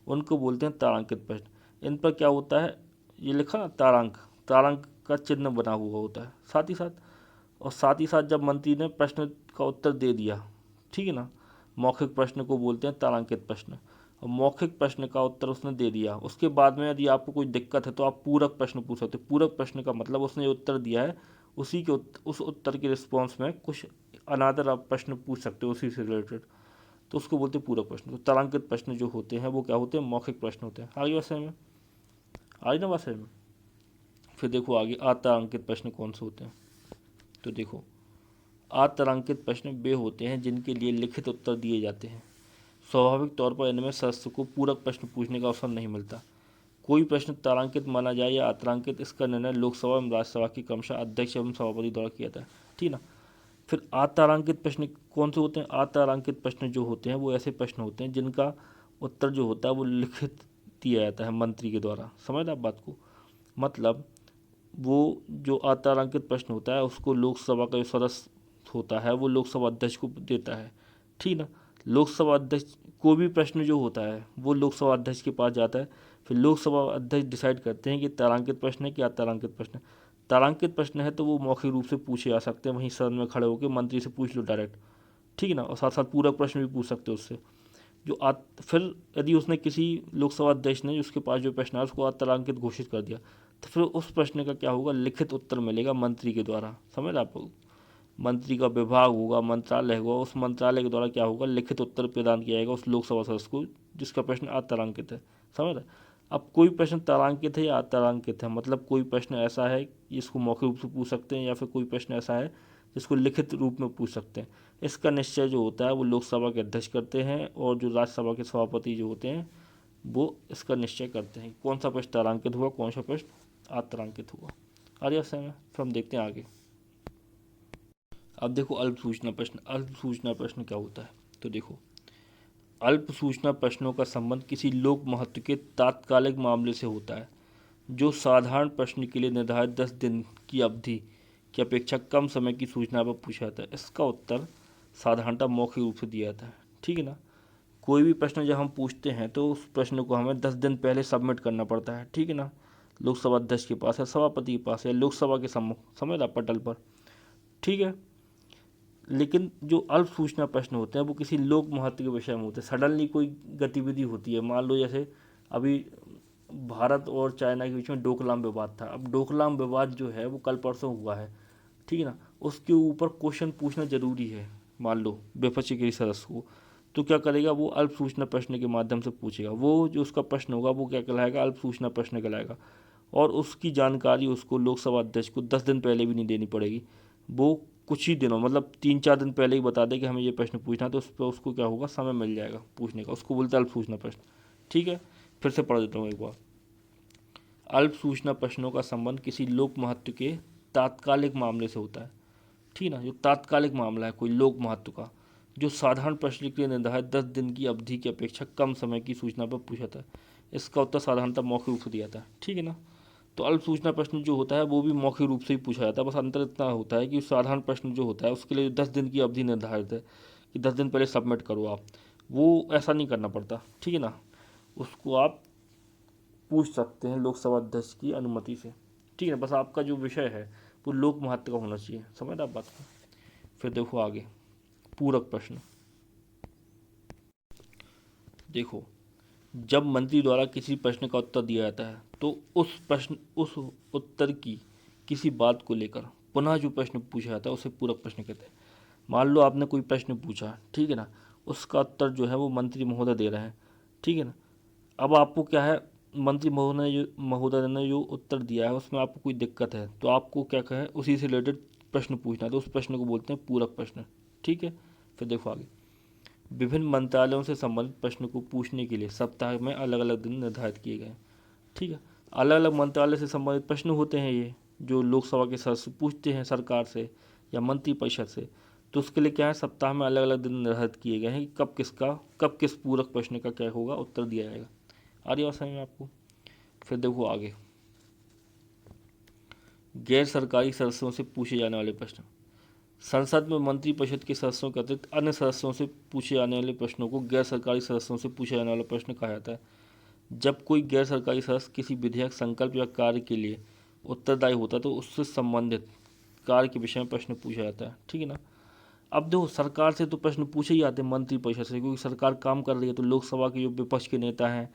उनको बोलते हैं तारांकित प्रश्न। इन पर क्या होता है, ये लिखा ना तारांक, तारांक का चिन्ह बना हुआ होता है साथ ही साथ जब मंत्री ने प्रश्न का उत्तर दे दिया, ठीक है ना, मौखिक प्रश्न को बोलते हैं तारांकित प्रश्न, और मौखिक प्रश्न का उत्तर उसने दे दिया, उसके बाद में यदि आपको कोई दिक्कत है तो आप पूरक प्रश्न पूछ सकते हो। पूरक प्रश्न का मतलब उसने जो उत्तर दिया है उसी के उस उत्तर के रिस्पॉन्स में कुछ अनादर आप प्रश्न पूछ सकते हो उसी से रिलेटेड, तो उसको बोलते हैं पूरक प्रश्न। तो तारांकित प्रश्न जो होते हैं वो क्या होते हैं, मौखिक प्रश्न होते हैं। आगे बात समझ में, आगे ना बात समझ में। फिर देखो आगे, अतारांकित प्रश्न कौन से होते हैं। तो देखो, अतारांकित प्रश्न वे होते हैं जिनके लिए लिखित उत्तर दिए जाते हैं। स्वाभाविक तौर पर इनमें सदस्य को पूरक प्रश्न पूछने का अवसर नहीं मिलता। कोई प्रश्न तारांकित माना जाए या अतारांकित, इसका निर्णय लोकसभा एवं राज्यसभा के क्रमशः अध्यक्ष एवं सभापति द्वारा किया जाता है। ठीक ना। फिर अतारांकित प्रश्न कौन से होते हैं? अतारांकित प्रश्न जो होते हैं वो ऐसे प्रश्न होते हैं जिनका उत्तर जो होता है वो लिखित दिया जाता है मंत्री के द्वारा। समझ आप बात को? मतलब वो जो अतारांकित प्रश्न होता है उसको लोकसभा का जो सदस्य होता है वो लोकसभा अध्यक्ष को देता है। ठीक ना। लोकसभा अध्यक्ष कोई भी प्रश्न जो होता है वो लोकसभा अध्यक्ष के पास जाता है। फिर लोकसभा अध्यक्ष डिसाइड करते हैं कि तारांकित प्रश्न है कि अतारांकित प्रश्न है। तारांकित प्रश्न है तो वो मौखिक रूप से पूछे जा सकते हैं, वहीं सदन में खड़े होकर मंत्री से पूछ लो डायरेक्ट। ठीक है ना। और साथ साथ पूरक प्रश्न भी पूछ सकते हो उससे। फिर यदि उसने किसी लोकसभा अध्यक्ष ने उसके पास जो प्रश्न है उसको अतारांकित घोषित कर दिया तो फिर उस प्रश्न का क्या होगा? लिखित उत्तर मिलेगा मंत्री के द्वारा। समझ आप? मंत्री का विभाग होगा, मंत्रालय होगा, उस मंत्रालय के द्वारा क्या होगा? लिखित उत्तर प्रदान किया जाएगा उस लोकसभा सदस्य को जिसका प्रश्न अतारांकित है। समझ रहे? अब कोई प्रश्न तारांकित है या अतारांकित है, मतलब कोई प्रश्न ऐसा है जिसको मौखिक रूप से पूछ सकते हैं या फिर कोई प्रश्न ऐसा है जिसको लिखित रूप में पूछ सकते हैं। इसका निश्चय जो होता है वो लोकसभा के अध्यक्ष करते हैं और जो राज्यसभा के सभापति जो होते हैं वो इसका निश्चय करते हैं कौन सा प्रश्न तारांकित हुआ, कौन सा प्रश्न अतारांकित हुआ। आ रही है? फिर हम देखते हैं आगे। अब देखो अल्प सूचना प्रश्न। अल्प सूचना प्रश्न क्या होता है? तो देखो, अल्प सूचना प्रश्नों का संबंध किसी लोक महत्व के तात्कालिक मामले से होता है जो साधारण प्रश्न के लिए निर्धारित 10 दिन की अवधि की अपेक्षा कम समय की सूचना पर पूछा जाता है। इसका उत्तर साधारणतः मौखिक रूप से दिया जाता है। ठीक है ना। कोई भी प्रश्न जब हम पूछते हैं तो उस प्रश्न को हमें 10 दिन पहले सबमिट करना पड़ता है। ठीक है ना। लोकसभा अध्यक्ष के पास है, सभापति के पास है, लोकसभा के सम्मुख, समझ रहा, पटल पर। ठीक है। लेकिन जो अल्प सूचना प्रश्न होते हैं वो किसी लोक महत्व के विषय में होते हैं। सडनली कोई गतिविधि होती है, मान लो जैसे अभी भारत और चाइना के बीच में डोकलाम विवाद था। अब डोकलाम विवाद जो है वो कल परसों हुआ है। ठीक है ना। उसके ऊपर क्वेश्चन पूछना जरूरी है, मान लो विपक्षी के सदस्य को, तो क्या करेगा? वो अल्प सूचना प्रश्न के माध्यम से पूछेगा। वो जो उसका प्रश्न होगा वो क्या कहलाएगा? अल्प सूचना प्रश्न कहलाएगा। और उसकी जानकारी उसको लोकसभा अध्यक्ष को 10 दिन पहले भी नहीं देनी पड़ेगी। वो कुछ ही दिनों, मतलब 3-4 दिन पहले ही बता दे कि हमें ये प्रश्न पूछना है, तो उस पर उसको क्या होगा? समय मिल जाएगा पूछने का। उसको बोलते हैं अल्प सूचना प्रश्न। ठीक है। फिर से पढ़ देता हूँ एक बार। अल्प सूचना प्रश्नों का संबंध किसी लोक महत्व के तात्कालिक मामले से होता है। ठीक है ना। जो तात्कालिक मामला है कोई लोक महत्व का, जो साधारण प्रश्न के लिए निर्धारित 10 दिन की अवधि की अपेक्षा कम समय की सूचना पर पूछा था। इसका उत्तर साधारणतः मौखिक रूप से दिया था। ठीक है ना। तो अल्प सूचना प्रश्न जो होता है वो भी मौखिक रूप से ही पूछा जाता है। बस अंतर इतना होता है कि साधारण प्रश्न जो होता है उसके लिए 10 दिन की अवधि निर्धारित है कि 10 दिन पहले सबमिट करो आप, वो ऐसा नहीं करना पड़ता। ठीक है ना। उसको आप पूछ सकते हैं लोकसभा अध्यक्ष की अनुमति से। ठीक है। बस आपका जो विषय है वो लोक महत्व का होना चाहिए। समझ आप बात को? फिर देखो आगे पूरक प्रश्न। देखो, जब मंत्री द्वारा किसी प्रश्न का उत्तर दिया जाता है तो उस उत्तर की किसी बात को लेकर पुनः जो प्रश्न पूछा जाता है उसे पूरक प्रश्न कहते हैं। मान लो आपने कोई प्रश्न पूछा, ठीक है ना, उसका उत्तर जो है वो मंत्री महोदय दे रहे हैं। ठीक है ना। अब आपको क्या है, मंत्री महोदय ने जो उत्तर दिया है उसमें आपको कोई दिक्कत है तो आपको क्या कहे, उसी से रिलेटेड प्रश्न पूछना है, तो उस प्रश्न को बोलते हैं पूरक प्रश्न। ठीक है। फिर देखो आगे, विभिन्न मंत्रालयों से संबंधित प्रश्न को पूछने के लिए सप्ताह में अलग अलग दिन निर्धारित किए गए हैं। ठीक है। अलग अलग मंत्रालय से संबंधित प्रश्न होते हैं ये जो लोकसभा के सदस्य पूछते हैं सरकार से या मंत्रिपरिषद से, तो उसके लिए क्या है, सप्ताह में अलग अलग दिन निर्धारित किए गए हैं कि कब किस पूरक प्रश्न का क्या होगा, उत्तर दिया जाएगा। आ रही बात समझ में आपको? फिर देखो आगे, गैर सरकारी सदस्यों से पूछे जाने वाले प्रश्न। संसद में मंत्रिपरिषद के सदस्यों के अतिरिक्त अन्य सदस्यों से पूछे जाने वाले प्रश्नों को गैर सरकारी सदस्यों से पूछे जाने वाला प्रश्न कहा जाता है। जब कोई गैर सरकारी सदस्य किसी विधेयक, संकल्प या कार्य के लिए उत्तरदायी होता है तो उससे संबंधित कार्य के विषय में प्रश्न पूछा जाता है। ठीक है ना। अब देखो, सरकार से तो प्रश्न पूछे ही आते हैं मंत्रिपरिषद से, क्योंकि सरकार काम कर रही है तो लोकसभा के जो विपक्ष के नेता हैं,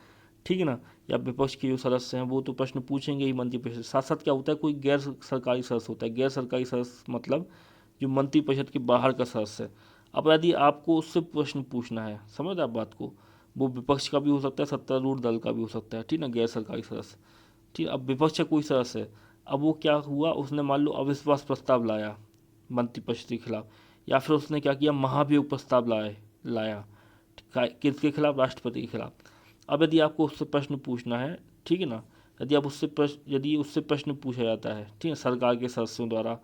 ठीक है ना, या विपक्ष के जो सदस्य हैं वो तो प्रश्न पूछेंगे ही मंत्रिपरिषद। साथ साथ क्या होता है, कोई गैर सरकारी सदस्य होता है। गैर सरकारी सदस्य मतलब जो मंत्रिपरिषद के बाहर का सदस्य है। अब यदि आपको उससे प्रश्न पूछना है, समझ रहे आप बात को, वो विपक्ष का भी हो सकता है, सत्तारूढ़ दल का भी हो सकता है। ठीक ना, गैर सरकारी सदस्य। ठीक। अब विपक्ष का कोई सदस्य है, अब वो क्या हुआ, उसने मान लो अविश्वास प्रस्ताव लाया मंत्रिपरिषद के खिलाफ, या फिर उसने क्या किया, महाभियोग प्रस्ताव लाया। किसके खिलाफ? राष्ट्रपति के खिलाफ। अब यदि आपको उससे प्रश्न पूछना है, ठीक है ना, यदि उससे प्रश्न पूछा जाता है, ठीक है, सरकार के सदस्यों द्वारा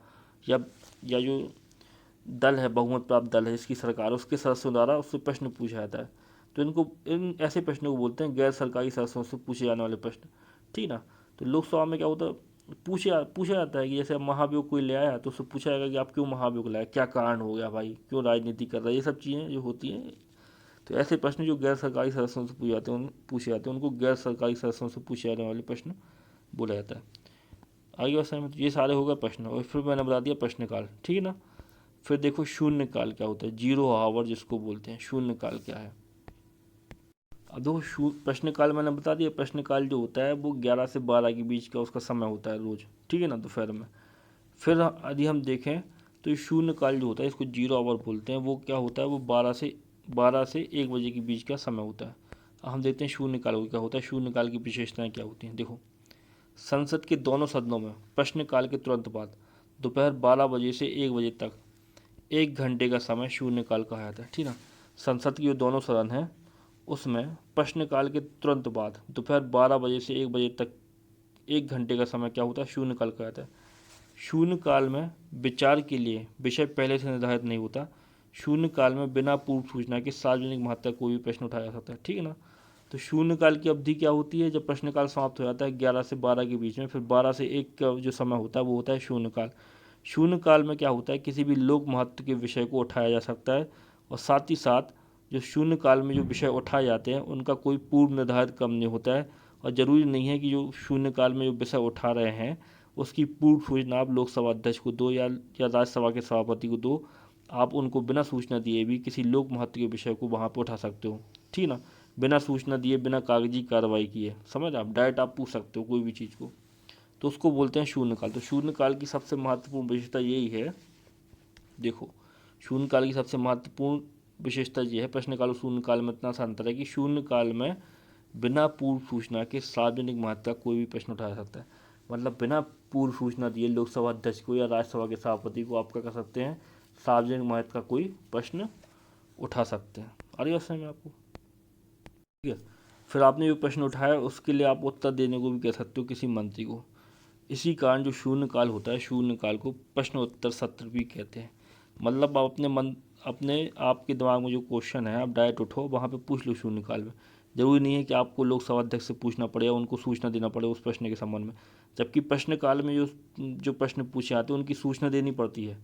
या जो दल है, बहुमत प्राप्त दल है जिसकी सरकार, उसके सदस्यों द्वारा उससे प्रश्न पूछा जाता है, तो इन ऐसे प्रश्नों को बोलते हैं गैर सरकारी सदस्यों से पूछे जाने वाले प्रश्न, ठीक ना। तो लोकसभा में क्या होता है, पूछा जाता है कि जैसे अब महाभियोग कोई ले आया तो उससे पूछा जाएगा कि आप क्यों महाभियोग लाए, क्या कारण हो गया भाई, क्यों राजनीति कर रहा है, ये सब चीज़ें जो होती हैं। तो ऐसे प्रश्न जो गैर सरकारी सदस्यों से पूछे जाते हैं उनको गैर सरकारी सदस्यों से पूछे जाने वाले प्रश्न बोला जाता है। आगे बात समझ, ये सारे हो गए प्रश्न, और फिर मैंने बता दिया प्रश्नकाल, ठीक है ना। फिर देखो शून्यकाल क्या होता है, जीरो आवर जिसको बोलते हैं, शून्यकाल क्या है। अब देखो प्रश्नकाल मैंने बता दिया, प्रश्नकाल जो होता है वो 11 से 12 के बीच का उसका समय होता है रोज, ठीक है ना, दोपहर में। फिर यदि हम देखें तो ये शून्यकाल जो होता है, इसको जीरो आवर बोलते हैं, वो क्या होता है, वो 12 से 1 बजे के बीच का समय होता है। अब हम देखते हैं शून्यकाल को क्या होता है, शून्यकाल की विशेषताएं क्या होती हैं। देखो, संसद के दोनों सदनों में प्रश्नकाल के तुरंत बाद दोपहर 12 बजे से 1 बजे तक 1 घंटे का समय शून्यकाल कहा जाता है, ठीक ना। संसद के जो दोनों सदन हैं उसमें प्रश्नकाल के तुरंत बाद दोपहर 12 बजे से 1 बजे तक 1 घंटे का समय क्या होता है, शून्यकाल कहा जाता है। शून्यकाल में विचार के लिए विषय पहले से निर्धारित नहीं होता। शून्यकाल में बिना पूर्व सूचना के सार्वजनिक महत्व का कोई भी प्रश्न उठाया जा सकता है, ठीक है ना। तो शून्यकाल की अवधि क्या होती है, जब प्रश्नकाल समाप्त हो जाता है 11 से 12 के बीच में, फिर 12 से 1 का जो समय होता है वो होता है शून्यकाल। शून्यकाल में क्या होता है, किसी भी लोक महत्व के विषय को उठाया जा सकता है, और साथ ही साथ जो शून्यकाल में जो विषय उठाए जाते हैं उनका कोई पूर्व निर्धारित क्रम नहीं होता है, और ज़रूरी नहीं है कि जो शून्यकाल में जो विषय उठा रहे हैं उसकी पूर्व सूचना आप लोकसभा अध्यक्ष को दो या राज्यसभा के सभापति को दो। आप उनको बिना सूचना दिए भी किसी लोक महत्व के विषय को वहाँ पर उठा सकते हो, ठीक ना, बिना सूचना दिए, बिना कागजी कार्रवाई किए, समझ आप, डायरेक्ट आप पूछ सकते हो कोई भी चीज़ को, तो उसको बोलते हैं शून्यकाल। तो शून्यकाल की सबसे महत्वपूर्ण विशेषता यही है, देखो, शून्यकाल की सबसे महत्वपूर्ण विशेषता ये है, प्रश्नकाल और शून्यकाल में इतना सा अंतर है कि शून्यकाल में बिना पूर्व सूचना के सार्वजनिक महत्व का कोई भी प्रश्न उठाया जा सकता है। मतलब बिना पूर्व सूचना दिए लोकसभा अध्यक्ष को या राज्यसभा के सभापति को आप क्या कर सकते हैं, सार्वजनिक महत्व का कोई प्रश्न उठा सकते हैं। आ रही है समझ में आपको, ठीक है। फिर आपने जो प्रश्न उठाया उसके लिए आप उत्तर देने को भी कह सकते हो किसी मंत्री को। इसी कारण जो शून्यकाल होता है, शून्यकाल को प्रश्न उत्तर सत्र भी कहते हैं। मतलब आप अपने आपके दिमाग में जो क्वेश्चन है आप डायरेक्ट उठो वहाँ पे पूछ लो शून्यकाल में। जरूरी नहीं है कि आपको लोकसभा अध्यक्ष से पूछना पड़े या उनको सूचना देना पड़े उस प्रश्न के संबंध में, जबकि प्रश्नकाल में जो प्रश्न पूछे जाते हैं उनकी सूचना देनी पड़ती है,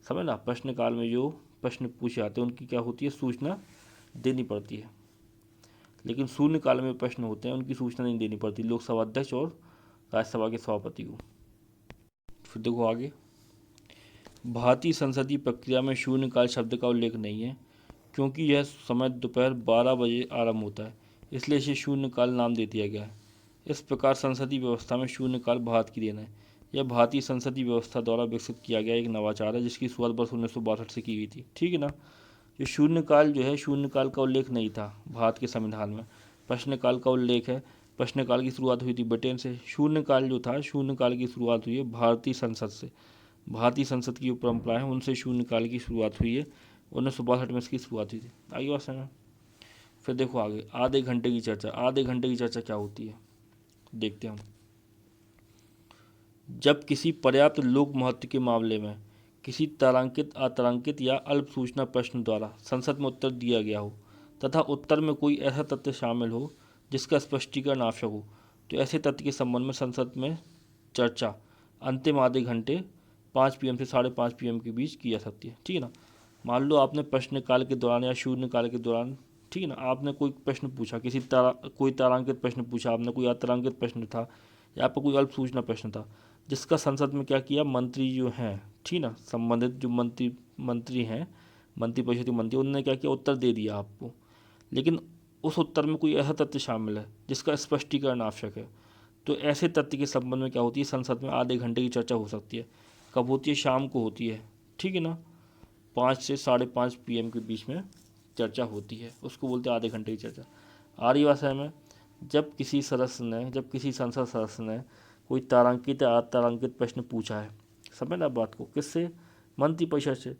समझ ना। प्रश्नकाल में जो प्रश्न पूछे जाते हैं उनकी क्या होती है, सूचना देनी पड़ती है। लेकिन शून्यकाल में प्रश्न होते हैं उनकी सूचना नहीं देनी पड़ती लोकसभा अध्यक्ष और राज्यसभा के सभापति को। फिर देखो आगे, भारतीय संसदीय प्रक्रिया में शून्यकाल शब्द का उल्लेख नहीं है, क्योंकि यह समय दोपहर 12 बजे आरंभ होता है, इसलिए इसे शून्यकाल नाम दे दिया गया है। इस प्रकार संसदीय व्यवस्था में शून्यकाल भारत की देन है। यह भारतीय संसदीय व्यवस्था द्वारा विकसित किया गया एक नवाचार है जिसकी शुरुआत वर्ष 1962 से की गई थी, ठीक है ना। जो शून्यकाल जो है, शून्यकाल का उल्लेख नहीं था भारत के संविधान में, प्रश्नकाल का उल्लेख है। प्रश्नकाल की शुरुआत हुई थी ब्रिटेन से। शून्यकाल जो था, शून्यकाल की शुरुआत हुई है भारतीय संसद से। भारतीय संसद की जो परंपरा है उनसे शून्यकाल की शुरुआत हुई है, 1962 में इसकी शुरुआत हुई थी। आगे बात समझ। फिर देखो आगे, आधे घंटे की चर्चा। आधे घंटे की चर्चा क्या होती है देखते हैं हम। जब किसी पर्याप्त लोक महत्व के मामले में किसी तारांकित, अतारांकित या अल्प सूचना प्रश्न द्वारा संसद में उत्तर दिया गया हो तथा उत्तर में कोई ऐसा तथ्य शामिल हो जिसका स्पष्टीकरण आवश्यक हो, तो ऐसे तथ्य के संबंध में संसद में चर्चा अंतिम आधे घंटे 5 PM से 5:30 PM के बीच की जा सकती है, ठीक है ना। मान लो आपने प्रश्नकाल के दौरान या शून्यकाल के दौरान, ठीक है ना, आपने कोई प्रश्न पूछा, कोई तारांकित प्रश्न पूछा आपने, कोई अतारांकित प्रश्न था, या आपका कोई अल्प सूचना प्रश्न था, जिसका संसद में क्या किया, मंत्री जो हैं, ठीक ना, संबंधित जो मंत्री हैं, मंत्रिपरिषद के मंत्री, उन्होंने क्या किया, उत्तर दे दिया आपको। लेकिन उस उत्तर में कोई ऐसा तथ्य शामिल है जिसका स्पष्टीकरण आवश्यक है, तो ऐसे तथ्य के संबंध में क्या होती है, संसद में आधे घंटे की चर्चा हो सकती है। कब होती है, शाम को होती है, ठीक है ना, 5 से 5:30 PM के बीच में चर्चा होती है, उसको बोलते हैं आधे घंटे की चर्चा। आ रही भाषा में, जब किसी संसद सदस्य ने कोई तारांकित या अतारांकित प्रश्न पूछा है, समझ ना बात को, किससे, मंत्रिपरिषद से।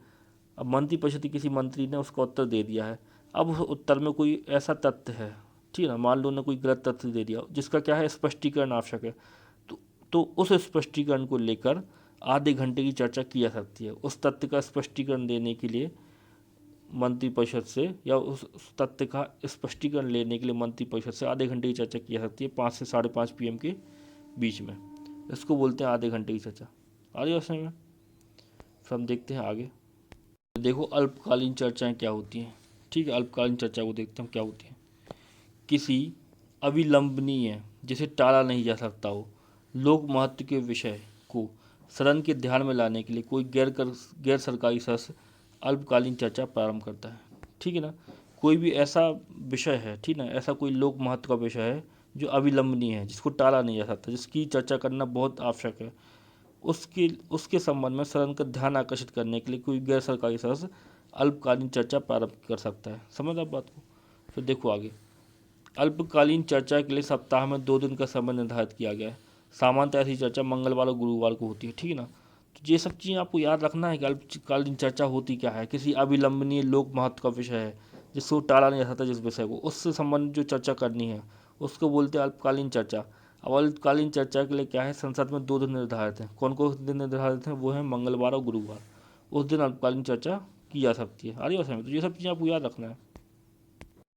अब मंत्रिपरिषद के किसी मंत्री ने उसका उत्तर दे दिया है, अब उस उत्तर में कोई ऐसा तथ्य है, ठीक है ना, मान लो उन्होंने कोई गलत तथ्य दे दिया जिसका क्या है स्पष्टीकरण आवश्यक है, तो तो उस स्पष्टीकरण को लेकर आधे घंटे की चर्चा की जा सकती है। उस तथ्य का स्पष्टीकरण देने के लिए मंत्रिपरिषद से, या उस तथ्य का स्पष्टीकरण लेने के लिए मंत्रिपरिषद से आधे घंटे की चर्चा की जा सकती है 5 से 5:30 PM के बीच में। इसको बोलते हैं आधे घंटे की चर्चा। आ रही है समझ में? फिर हम देखते हैं आगे। देखो अल्पकालीन चर्चाएं क्या होती हैं। ठीक है, अल्पकालीन चर्चा को देखते हैं क्या होती है। किसी अविलंबनीय, जिसे टाला नहीं जा सकता हो, लोक महत्व के विषय को सदन के ध्यान में लाने के लिए कोई गैर सरकारी सदस्य अल्पकालीन चर्चा प्रारंभ करता है। ठीक है ना, कोई भी ऐसा विषय है, ठीक ना, ऐसा कोई लोक महत्व का विषय है जो अविलंबनीय है, जिसको टाला नहीं जा सकता, जिसकी चर्चा करना बहुत आवश्यक है, उसके उसके संबंध में सदन का ध्यान आकर्षित करने के लिए कोई गैर सरकारी सदस्य अल्पकालीन चर्चा प्रारंभ कर सकता है। समझ आप बात को? फिर देखो आगे। अल्पकालीन चर्चा के लिए सप्ताह में 2 दिन का समय निर्धारित किया गया है। सामान्यतः ऐसी चर्चा मंगलवार और गुरुवार को होती है। ठीक है ना, तो ये सब चीज़ें आपको याद रखना है कि अल्पकालीन चर्चा होती क्या है। किसी अविलंबनीय लोक महत्व का विषय है जिसको टाला नहीं जा सकता, जिस विषय को, उससे संबंधित जो चर्चा करनी है उसको बोलते हैं अल्पकालीन चर्चा। अब अल्पकालीन चर्चा के लिए क्या है, संसद में 2 दिन निर्धारित हैं। कौन कौन दिन निर्धारित हैं? वो है मंगलवार और गुरुवार। उस दिन अल्पकालीन चर्चा की जा सकती है। आ रही है समझ में? तो ये सब चीज़ें आपको याद रखना है।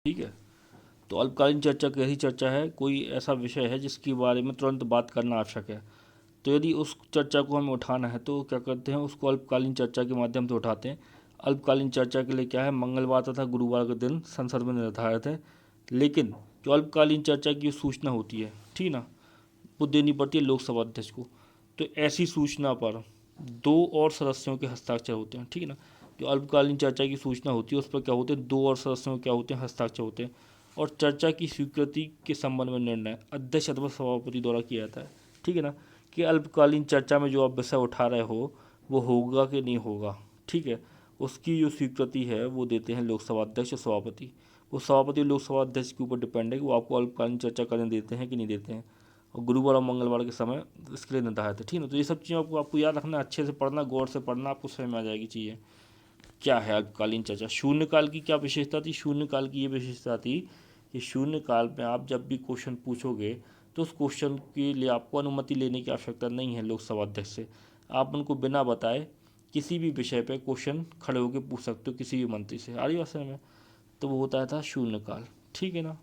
ठीक है, तो अल्पकालीन चर्चा कैसी चर्चा है? कोई ऐसा विषय है जिसके बारे में तुरंत बात करना आवश्यक है। तो यदि उस चर्चा को हमें उठाना है तो क्या करते हैं, उसको अल्पकालीन चर्चा के माध्यम से उठाते हैं। अल्पकालीन चर्चा के लिए क्या है, मंगलवार तथा गुरुवार के दिन संसद में निर्धारित है। लेकिन जो अल्पकालीन चर्चा की सूचना होती है, ठीक ना, वो देनी पड़ती है लोकसभा अध्यक्ष को। तो ऐसी सूचना पर 2 और सदस्यों के हस्ताक्षर होते हैं। ठीक है ना, जो अल्पकालीन चर्चा की सूचना होती है उस पर क्या होते हैं, 2 और सदस्यों के क्या होते हैं, हस्ताक्षर होते हैं। और चर्चा की स्वीकृति के संबंध में निर्णय अध्यक्ष अथवा सभापति द्वारा किया जाता है। ठीक है ना, कि अल्पकालीन चर्चा में जो आप विषय उठा रहे हो वो होगा कि नहीं होगा। ठीक है, उसकी जो स्वीकृति है वो देते हैं लोकसभा अध्यक्ष और सभापति। वो सभापति और लोकसभा अध्यक्ष के ऊपर डिपेंड है कि वो आपको अल्पकालीन चर्चा करने देते हैं कि नहीं देते हैं। और गुरुवार और मंगलवार के समय इसके लिए निर्धारित है। ठीक है, तो ये सब चीज़ें आपको याद रखना, अच्छे से पढ़ना, गौर से पढ़ना, आपको समझ में आ जाएगी चीज़ें। क्या है अल्पकालीन चर्चा? शून्यकाल की क्या विशेषता थी? शून्यकाल की ये विशेषता थी कि शून्यकाल में आप जब भी क्वेश्चन पूछोगे तो उस क्वेश्चन के लिए आपको अनुमति लेने की आवश्यकता नहीं है लोकसभा अध्यक्ष से। आप उनको बिना बताए किसी भी विषय पर क्वेश्चन खड़े होकर पूछ सकते हो किसी भी मंत्री से। आ रही बात समझ में? तो वो होता था शून्यकाल। ठीक है ना,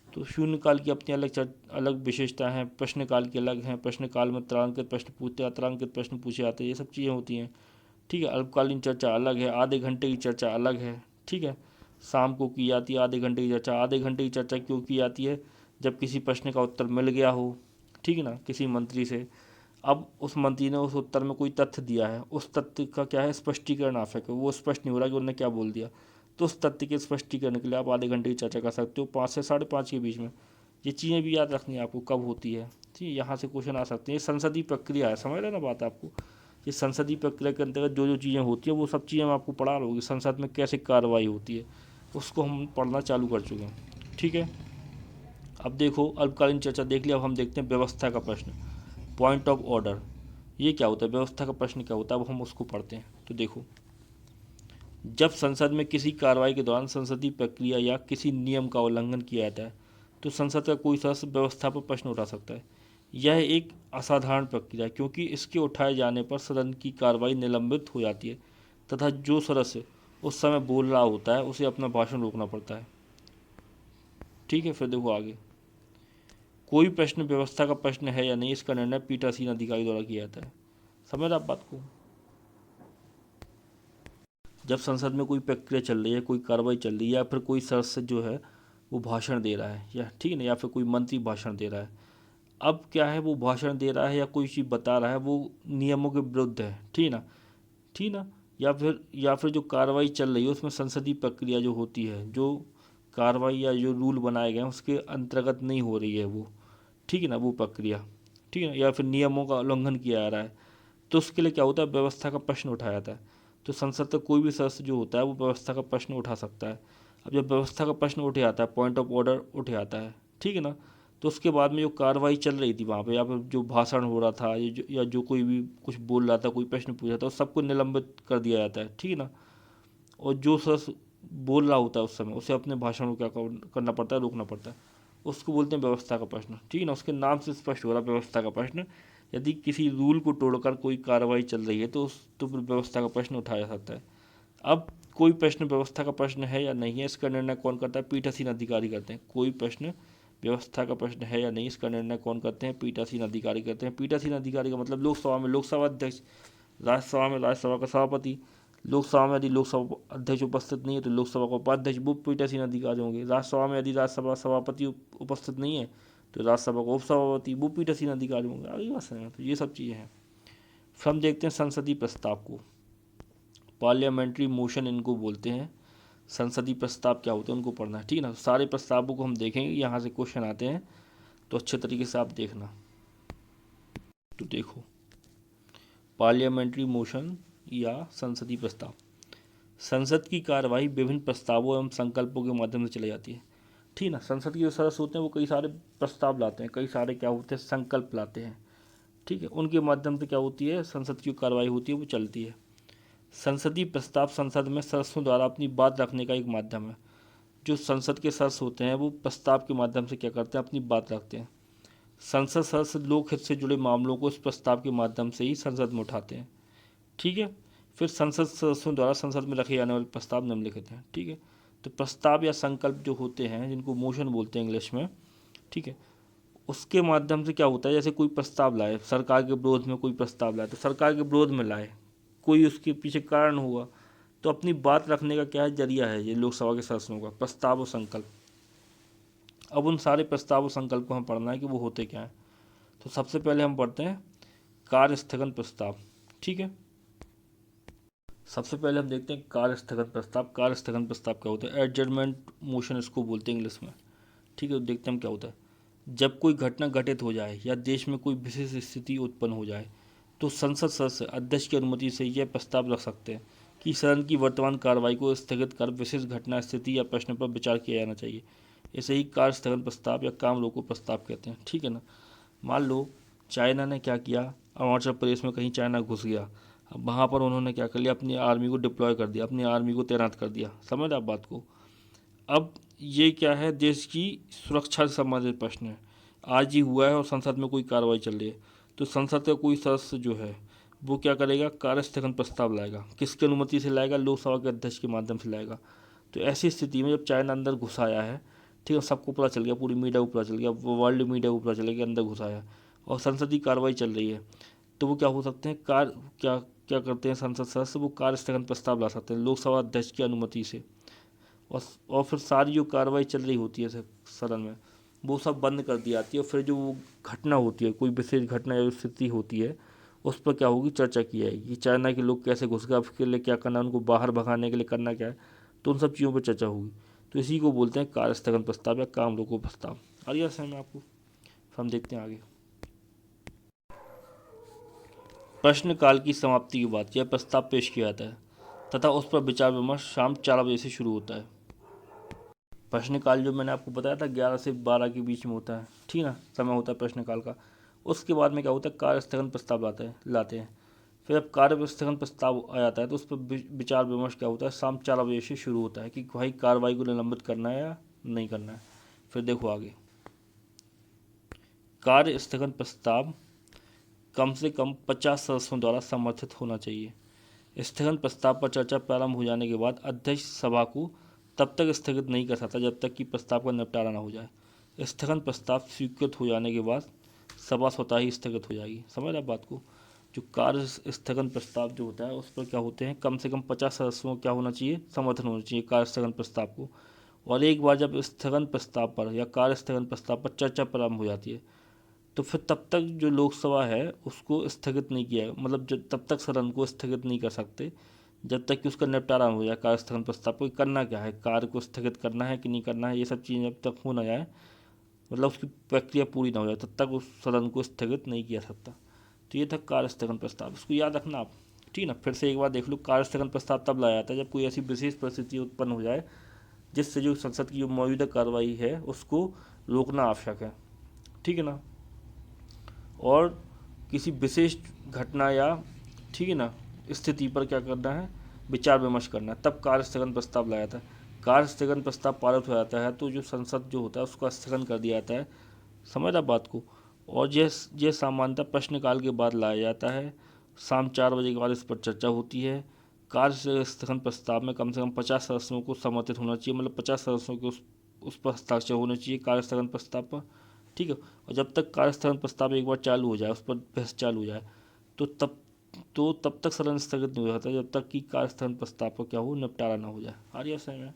तो शून्यकाल की अपनी अलग विशेषता हैं, प्रश्नकाल की अलग हैं। प्रश्नकाल में तारांकित प्रश्न पूछते, अतारांकित प्रश्न पूछे जाते हैं, ये सब चीज़ें होती हैं। ठीक है, अल्पकालीन चर्चा अलग है, आधे घंटे की चर्चा अलग है। ठीक है, शाम को की जाती है आधे घंटे की चर्चा। आधे घंटे की चर्चा क्यों की जाती है? जब किसी प्रश्न का उत्तर मिल गया हो, ठीक है ना, किसी मंत्री से, अब उस मंत्री ने उस उत्तर में कोई तथ्य दिया है, उस तथ्य का क्या है, स्पष्टीकरण आवश्यक है। वो स्पष्ट नहीं हो रहा कि उन्होंने क्या बोल दिया, तो उस तथ्य के स्पष्टीकरण के लिए आप आधे घंटे की चर्चा कर सकते हो 5 से 5:30 के बीच में। ये चीज़ें भी याद रखनी है आपको कब होती है। ठीक है, यहाँ से क्वेश्चन आ सकते हैं। ये संसदीय प्रक्रिया है, समझ रहे ना बात आपको। ये संसदीय प्रक्रिया के अंतर्गत जो जो चीज़ें होती हैं वो सब चीज़ें मैं आपको पढ़ा रहा हूँ कि संसद में कैसे कार्रवाई होती है, उसको हम पढ़ना चालू कर चुके हैं। ठीक है, अब देखो अल्पकालीन चर्चा देख लिया। अब हम देखते हैं व्यवस्था का प्रश्न, पॉइंट ऑफ ऑर्डर। ये क्या होता है, व्यवस्था का प्रश्न क्या होता है, अब हम उसको पढ़ते हैं। तो देखो, जब संसद में किसी कार्रवाई के दौरान संसदीय प्रक्रिया या किसी नियम का उल्लंघन किया जाता है तो संसद का कोई सदस्य व्यवस्था पर प्रश्न उठा सकता है। यह एक असाधारण प्रक्रिया है क्योंकि इसके उठाए जाने पर सदन की कार्रवाई निलंबित हो जाती है तथा जो सदस्य उस समय बोल रहा होता है उसे अपना भाषण रोकना पड़ता है। ठीक है, फिर देखो आगे। कोई प्रश्न व्यवस्था का प्रश्न है या नहीं, इसका निर्णय पीठासीन अधिकारी द्वारा किया जाता है। समझ आप बात को? जब संसद में कोई प्रक्रिया चल रही है, कोई कार्रवाई चल रही है, या फिर कोई सदस्य जो है वो भाषण दे रहा है, या ठीक है ना, या फिर कोई मंत्री भाषण दे रहा है, अब क्या है, वो भाषण दे रहा है या कोई चीज़ बता रहा है वो नियमों के विरुद्ध है, ठीक है ना, ठीक ना, या फिर जो कार्रवाई चल रही है उसमें संसदीय प्रक्रिया जो होती है, जो कार्रवाई या जो रूल बनाए गए हैं उसके अंतर्गत नहीं हो रही है वो, ठीक है ना, वो प्रक्रिया, ठीक है ना, या फिर नियमों का उल्लंघन किया जा रहा है, तो उसके लिए क्या होता है, व्यवस्था का प्रश्न उठाया जाता है। तो संसद का कोई भी सदस्य जो होता है वो व्यवस्था का प्रश्न उठा सकता है। अब जब व्यवस्था का प्रश्न उठ जाता है, पॉइंट ऑफ ऑर्डर उठ जाता है, ठीक है ना, तो उसके बाद में जो कार्रवाई चल रही थी वहाँ पे, या फिर जो भाषण हो रहा था, या जो कोई भी कुछ बोल रहा था, कोई प्रश्न पूछ रहा था, उस सबको निलंबित कर दिया जाता है, ठीक है ना। और जो सदस्य बोल रहा होता है उस समय, उसे अपने भाषण को क्या करना पड़ता है, रोकना पड़ता है। उसको बोलते हैं व्यवस्था का प्रश्न। ठीक है ना, उसके नाम से स्पष्ट हो रहा है व्यवस्था का प्रश्न। यदि किसी रूल को तोड़कर कोई कार्रवाई चल रही है तो फिर व्यवस्था का प्रश्न उठाया जा सकता है। अब कोई प्रश्न व्यवस्था का प्रश्न है या नहीं है, इसका निर्णय कौन करता है, पीठासीन अधिकारी करते हैं। कोई प्रश्न व्यवस्था का प्रश्न है या नहीं, इसका निर्णय कौन करते हैं, पीठासीन अधिकारी करते हैं। पीठासीन अधिकारी का मतलब लोकसभा में लोकसभा अध्यक्ष, राज्यसभा में राज्यसभा का सभापति। लोकसभा में यदि लोकसभा अध्यक्ष उपस्थित नहीं है तो लोकसभा का उपाध्यक्ष, वो पीठासीन अधिकारी होंगे। राज्यसभा में यदि राज्यसभा सभापति उपस्थित नहीं है तो राज्यसभा का उपसभापति, वो पीठासीन अधिकारी होंगे। आगे बात समझ में? तो ये सब चीज़ें हैं। फिर हम देखते हैं संसदीय प्रस्ताव को, पार्लियामेंट्री मोशन इनको बोलते हैं। संसदीय प्रस्ताव क्या होते हैं उनको पढ़ना है। ठीक है ना, सारे प्रस्तावों को हम देखेंगे, यहाँ से क्वेश्चन आते हैं तो अच्छे तरीके से आप देखना। तो देखो, पार्लियामेंट्री मोशन या संसदीय प्रस्ताव, संसद की कार्यवाही विभिन्न प्रस्तावों एवं संकल्पों के माध्यम से चलाई जाती है। ठीक है ना, संसद के जो सदस्य होते हैं वो कई सारे प्रस्ताव लाते हैं, कई सारे क्या होते हैं, संकल्प लाते हैं। ठीक है, उनके माध्यम से क्या होती है, संसद की कार्रवाई होती है वो चलती है। संसदीय प्रस्ताव संसद में सदस्यों द्वारा अपनी बात रखने का एक माध्यम है। जो संसद के सदस्य होते हैं वो प्रस्ताव के माध्यम से क्या करते हैं, अपनी बात रखते हैं। संसद सदस्य लोकहित से जुड़े मामलों को इस प्रस्ताव के माध्यम से ही संसद में उठाते हैं। ठीक है, फिर संसद सदस्यों द्वारा संसद में रखे जाने वाले प्रस्ताव निम्नलिखित हैं। ठीक है, तो प्रस्ताव या संकल्प जो होते हैं, जिनको मोशन बोलते हैं इंग्लिश में, ठीक है, उसके माध्यम से क्या होता है, जैसे कोई प्रस्ताव लाए, सरकार के विरोध में कोई प्रस्ताव लाए, तो सरकार के विरोध में लाए, कोई उसके पीछे कारण हुआ, तो अपनी बात रखने का क्या है, जरिया है ये लोकसभा के सदस्यों का प्रस्ताव और संकल्प। अब उन सारे प्रस्ताव और संकल्प को हम पढ़ना है कि वो होते क्या हैं। तो सबसे पहले हम पढ़ते हैं कार्य स्थगन प्रस्ताव। ठीक है, सबसे पहले हम देखते हैं कार्य स्थगन प्रस्ताव। कार्य स्थगन प्रस्ताव क्या होता है, एडजर्नमेंट मोशन इसको बोलते हैं इंग्लिश में। ठीक है, तो देखते हैं हम क्या होता है। जब कोई घटना घटित हो जाए या देश में कोई विशेष स्थिति उत्पन्न हो जाए तो संसद सदस्य अध्यक्ष की अनुमति से यह प्रस्ताव रख सकते हैं कि सदन की वर्तमान कार्रवाई को स्थगित कर विशेष घटना, स्थिति या प्रश्न पर विचार किया जाना चाहिए। इसे ही कार्य स्थगन प्रस्ताव या काम रोको प्रस्ताव कहते हैं। ठीक है ना, मान लो चाइना ने क्या किया, अरुणाचल प्रदेश में कहीं चाइना घुस गया, अब वहाँ पर उन्होंने क्या कर लिया, अपनी आर्मी को डिप्लॉय कर दिया, अपनी आर्मी को तैनात कर दिया। समझ आप बात को। अब ये क्या है, देश की सुरक्षा से संबंधित प्रश्न है, आज ही हुआ है और संसद में कोई कार्रवाई चल रही है, तो संसद का कोई सदस्य जो है वो क्या करेगा, कार्य स्थगन प्रस्ताव लाएगा। किसकी अनुमति से लाएगा, लोकसभा के अध्यक्ष के माध्यम से लाएगा। तो ऐसी स्थिति में जब चाइना अंदर घुस आया है, ठीक है, सबको पता चल गया, पूरी मीडिया को पता चल गया, वर्ल्ड मीडिया को पता चल गया अंदर घुस आया और संसदीय कार्रवाई चल रही है, तो वो क्या हो सकते हैं, क्या क्या करते हैं संसद सदस्य, वो कार्य स्थगन प्रस्ताव ला सकते हैं लोकसभा अध्यक्ष की अनुमति से। और फिर सारी जो कार्रवाई चल रही होती है सदन में, वो सब बंद कर दी जाती है। और फिर जो वो घटना होती है, कोई विशेष घटना या स्थिति होती है, उस पर क्या होगी, चर्चा की जाएगी। चाइना के लोग कैसे घुस गए, उसके लिए क्या करना है, उनको बाहर भगाने के लिए करना क्या है, तो उन सब चीज़ों पर चर्चा होगी। तो इसी को बोलते हैं कार्य स्थगन प्रस्ताव या काम रोको प्रस्ताव। आ गया समझ में आपको। हम देखते हैं आगे। प्रश्नकाल की समाप्ति के बाद यह प्रस्ताव पेश किया जाता है तथा उस पर विचार विमर्श शाम 4 बजे से शुरू होता है। प्रश्नकाल जो मैंने आपको बताया था 11 से 12 के बीच में होता है, ठीक है ना, समय होता है प्रश्नकाल का। उसके बाद में क्या होता है, कार्य स्थगन प्रस्ताव लाते हैं। फिर जब कार्य स्थगन प्रस्ताव आ जाता है तो उस पर विचार विमर्श क्या होता है, शाम 4 बजे से शुरू होता है कि भाई कार्रवाई को निलंबित करना है या नहीं करना है। फिर देखो आगे, कार्य स्थगन प्रस्ताव कम से कम 50 सदस्यों द्वारा समर्थित होना चाहिए। स्थगन प्रस्ताव पर चर्चा प्रारंभ हो जाने के बाद अध्यक्ष सभा को तब तक स्थगित नहीं कर सकता जब तक कि प्रस्ताव का निपटारा न हो जाए। स्थगन प्रस्ताव स्वीकृत हो जाने के बाद सभा स्वतः ही स्थगित हो जाएगी। समझ रहे बात को। जो कार्य स्थगन प्रस्ताव जो होता है उस पर क्या होते हैं, कम से कम 50 सदस्यों को क्या होना चाहिए, समर्थन होना चाहिए कार्य स्थगन प्रस्ताव को। और एक बार जब स्थगन प्रस्ताव पर या कार्य स्थगन प्रस्ताव पर चर्चा प्रारंभ हो जाती है तो फिर तब तक जो लोकसभा है उसको स्थगित नहीं किया, मतलब जब तब तक सदन को स्थगित नहीं कर सकते जब तक कि उसका निपटारा हो जाए कार्य स्थगन प्रस्ताव को। करना क्या है, कार्य को स्थगित करना है कि नहीं करना है, ये सब चीज़ें जब तक हो ना जाए, मतलब उसकी प्रक्रिया पूरी ना हो जाए, तब तक उस सदन को स्थगित नहीं किया सकता। तो ये था कार्य स्थगन प्रस्ताव, इसको याद रखना आप। ठीक है ना, फिर से एक बार देख लो, कार्य स्थगन प्रस्ताव तब लाया जाता है जब कोई ऐसी विशेष परिस्थिति उत्पन्न हो जाए जिससे जो संसद की जो मौजूदा कार्रवाई है उसको रोकना आवश्यक है। ठीक है ना, और किसी विशेष घटना या, ठीक है ना, स्थिति पर क्या करना है, विचार विमर्श करना है, तब कार्य स्थगन प्रस्ताव लाया जाता है। कार्य स्थगन प्रस्ताव पारित हो जाता है तो जो संसद जो होता है उसका स्थगन कर दिया जाता है, समझ रहा बात को। और ये सामान्यतः प्रश्नकाल के बाद लाया जाता है। शाम 4 बजे के बाद इस पर चर्चा होती है। कार्य स्थगन प्रस्ताव में कम से कम 50 सदस्यों को समर्थित होना चाहिए, मतलब 50 सदस्यों के उस पर हस्ताक्षर होने चाहिए कार्य स्थगन प्रस्ताव पर, ठीक है। और जब तक कार्य स्थगन प्रस्ताव एक बार चालू हो जाए, उस पर बहस चालू हो जाए, तो तब तक सदन स्थगित नहीं हो जाता जब तक कि कार्य स्थगन प्रस्ताव का क्या हो, निपटारा ना हो जाए। आ रही है समझ में।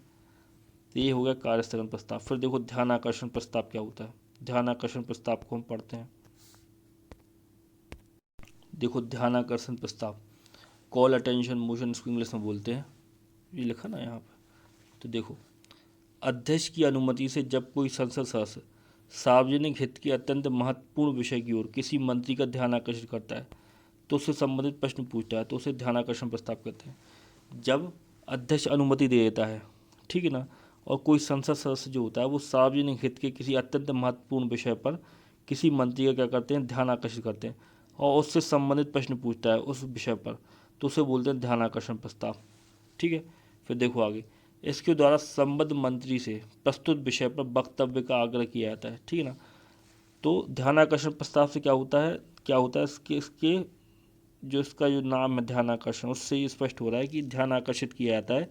तो ये हो गया कार्य स्थगन प्रस्ताव। फिर देखो ध्यान आकर्षण प्रस्ताव क्या होता है। ध्यान आकर्षण प्रस्ताव को हम पढ़ते हैं। देखो ध्यान आकर्षण प्रस्ताव, कॉल अटेंशन मोशन, इसको इंग्लिश में बोलते हैं, ये लिखा ना यहाँ पे। तो देखो, अध्यक्ष की अनुमति से जब कोई संसद सदस्य सार्वजनिक हित के अत्यंत महत्वपूर्ण विषय की ओर किसी मंत्री का ध्यान आकर्षित करता है तो उससे संबंधित प्रश्न पूछता है, तो उसे ध्यान आकर्षण प्रस्ताव कहते हैं। जब अध्यक्ष अनुमति दे देता है, ठीक है ना, और कोई संसद सदस्य जो होता है वो सार्वजनिक हित के किसी अत्यंत महत्वपूर्ण विषय पर किसी मंत्री का क्या करते हैं, ध्यान आकर्षित करते हैं, और उससे संबंधित प्रश्न पूछता है उस विषय पर, तो उसे बोलते हैं ध्यान आकर्षण प्रस्ताव, ठीक है। फिर देखो आगे, इसके द्वारा संबद्ध मंत्री से प्रस्तुत विषय पर वक्तव्य का आग्रह किया जाता है, ठीक है ना। तो ध्यान आकर्षण प्रस्ताव से क्या होता है इसके जो इसका जो नाम है ध्यान आकर्षण, उससे ये स्पष्ट हो रहा है कि ध्यान आकर्षित किया जाता है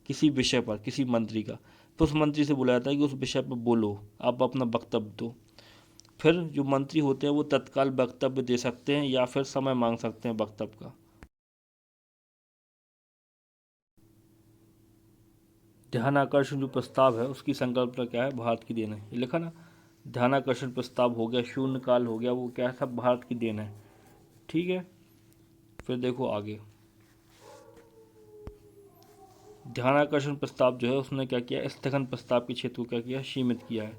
किसी विषय पर किसी मंत्री का, तो उस मंत्री से बोला जाता है कि उस विषय पर बोलो, आप अपना वक्तव्य दो। फिर जो मंत्री होते हैं वो तत्काल वक्तव्य दे सकते हैं या फिर समय मांग सकते हैं वक्तव्य का। ध्यान आकर्षण जो प्रस्ताव है उसकी संकल्पना क्या है, भारत की देन है, ये लिखा ना। ध्यान आकर्षण प्रस्ताव हो गया, शून्यकाल हो गया, वो क्या है, सब भारत की देन है, ठीक है। फिर देखो आगे, ध्यानाकर्षण प्रस्ताव जो है उसने क्या किया, स्थगन प्रस्ताव के क्षेत्र को क्या किया, सीमित किया है,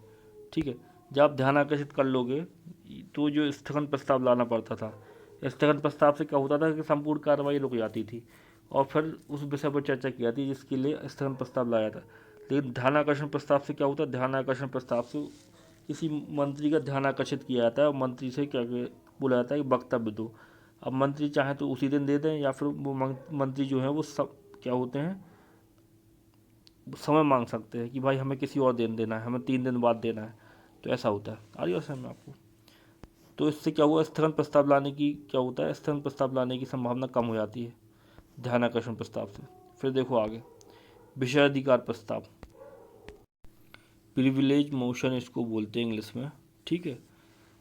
ठीक है। जब आप ध्यान आकर्षित कर लोगे तो जो स्थगन प्रस्ताव लाना पड़ता था, स्थगन प्रस्ताव से क्या होता था कि संपूर्ण कार्रवाई रुक जाती थी और फिर उस विषय पर चर्चा की जाती जिसके लिए स्थगन प्रस्ताव लाया था। लेकिन ध्यान आकर्षण प्रस्ताव से क्या होता है, ध्यान आकर्षण प्रस्ताव से किसी मंत्री का ध्यान आकर्षित किया जाता है और मंत्री से बोला जाता है कि वक्तव्य दो। अब मंत्री चाहे तो उसी दिन दे दें या फिर वो मंत्री जो है वो सब क्या होते हैं, समय मांग सकते हैं कि भाई हमें किसी और दिन देना है, हमें 3 दिन बाद देना है, तो ऐसा होता है। आ रही है समझ में आपको। तो इससे क्या हुआ, स्थगन प्रस्ताव लाने की क्या होता है, स्थगन प्रस्ताव लाने की संभावना कम हो जाती है ध्यानाकर्षण प्रस्ताव से। फिर देखो आगे, विषयाधिकार प्रस्ताव, प्रिविलेज मोशन इसको बोलते हैं इंग्लिश में, ठीक है।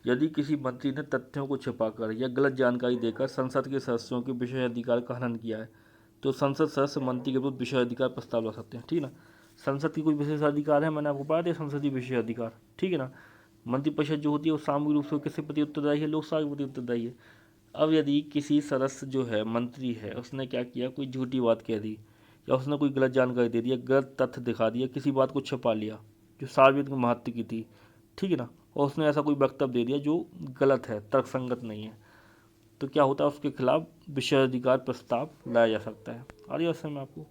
यदि किसी मंत्री ने तथ्यों को छिपाकर या गलत जानकारी देकर संसद के सदस्यों के विषयाधिकार का हनन किया है तो संसद सदस्य मंत्री के विरुद्ध विषयाधिकार प्रस्ताव ला सकते हैं, ठीक है ना। संसद की कोई विशेष अधिकार है, मैंने आपको बताया दिया संसदीय विषयाधिकार, ठीक है ना। मंत्रिपरिषद जो होती है वो सामूहिक रूप से किसके प्रति उत्तरदायी है, लोकसभा के प्रति उत्तरदायी है। अब यदि किसी सदस्य जो है मंत्री है उसने क्या किया, कोई झूठी बात कह दी या उसने कोई गलत जानकारी दे दिया, गलत तथ्य दिखा दिया, किसी बात को छिपा लिया जो सार्वजनिक महत्व की थी, ठीक है ना, और उसने ऐसा कोई वक्तव्य दे दिया जो गलत है, तर्कसंगत नहीं है, तो क्या होता है, उसके खिलाफ विषयाधिकार प्रस्ताव लाया जा सकता है। आ रही है में आपको।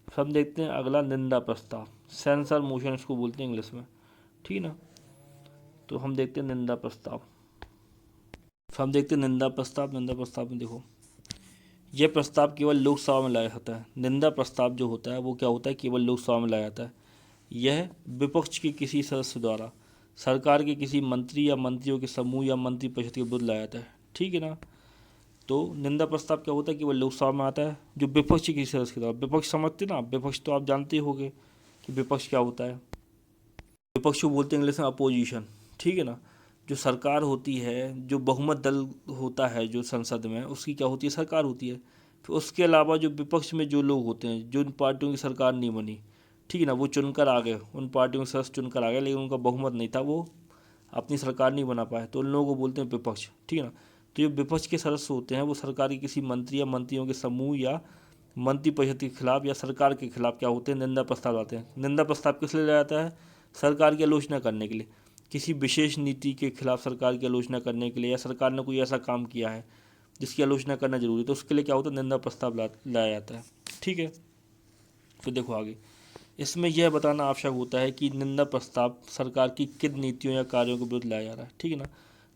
फिर हम देखते हैं अगला, निंदा प्रस्ताव, सेंसर मोशन इसको बोलते हैं इंग्लिश में, ठीक है ना। तो हम देखते हैं निंदा प्रस्ताव। फिर हम देखते हैं निंदा प्रस्ताव। निंदा प्रस्ताव में देखो, यह प्रस्ताव केवल लोकसभा में लाया जाता है। निंदा प्रस्ताव जो होता है वो क्या होता है, केवल लोकसभा में लाया जाता है। यह विपक्ष के किसी सदस्य द्वारा सरकार के किसी मंत्री या मंत्रियों के समूह या मंत्रिपरिषद के विरुद्ध लाया जाता है, ठीक है ना। तो निंदा प्रस्ताव क्या होता है, केवल लोकसभा में आता है, जो विपक्ष के किसी सदस्य के द्वारा, विपक्ष समझते ना, विपक्ष तो आप जानते ही होंगे कि विपक्ष क्या होता है। विपक्ष को बोलते हैं इंग्लिश में अपोजिशन, ठीक है ना। जो सरकार होती है, जो बहुमत दल होता है जो संसद में, उसकी क्या होती है, सरकार होती है। फिर उसके अलावा जो विपक्ष में जो लोग होते हैं, जो इन पार्टियों की सरकार नहीं बनी, ठीक है ना, वो चुनकर आ गए, उन पार्टियों के सदस्य चुनकर आ गए लेकिन उनका बहुमत नहीं था, वो अपनी सरकार नहीं बना पाए, तो उन लोगों को बोलते हैं विपक्ष, ठीक है ना। तो जो विपक्ष के सदस्य होते हैं वो सरकार के किसी मंत्री या मंत्रियों के समूह या मंत्रिपरिषद के खिलाफ या सरकार के खिलाफ क्या होते हैं, निंदा प्रस्ताव लाते हैं। निंदा प्रस्ताव किस लिए लाया जाता है, सरकार की आलोचना करने के लिए, किसी विशेष नीति के खिलाफ सरकार की आलोचना करने के लिए, या सरकार ने कोई ऐसा काम किया है जिसकी आलोचना करना जरूरी है, तो उसके लिए क्या होता है, निंदा प्रस्ताव लाया जाता है, ठीक है। फिर देखो आगे, इसमें यह बताना आवश्यक होता है कि निंदा प्रस्ताव सरकार की किन नीतियों या कार्यों के विरुद्ध लाया जा रहा है, ठीक है ना।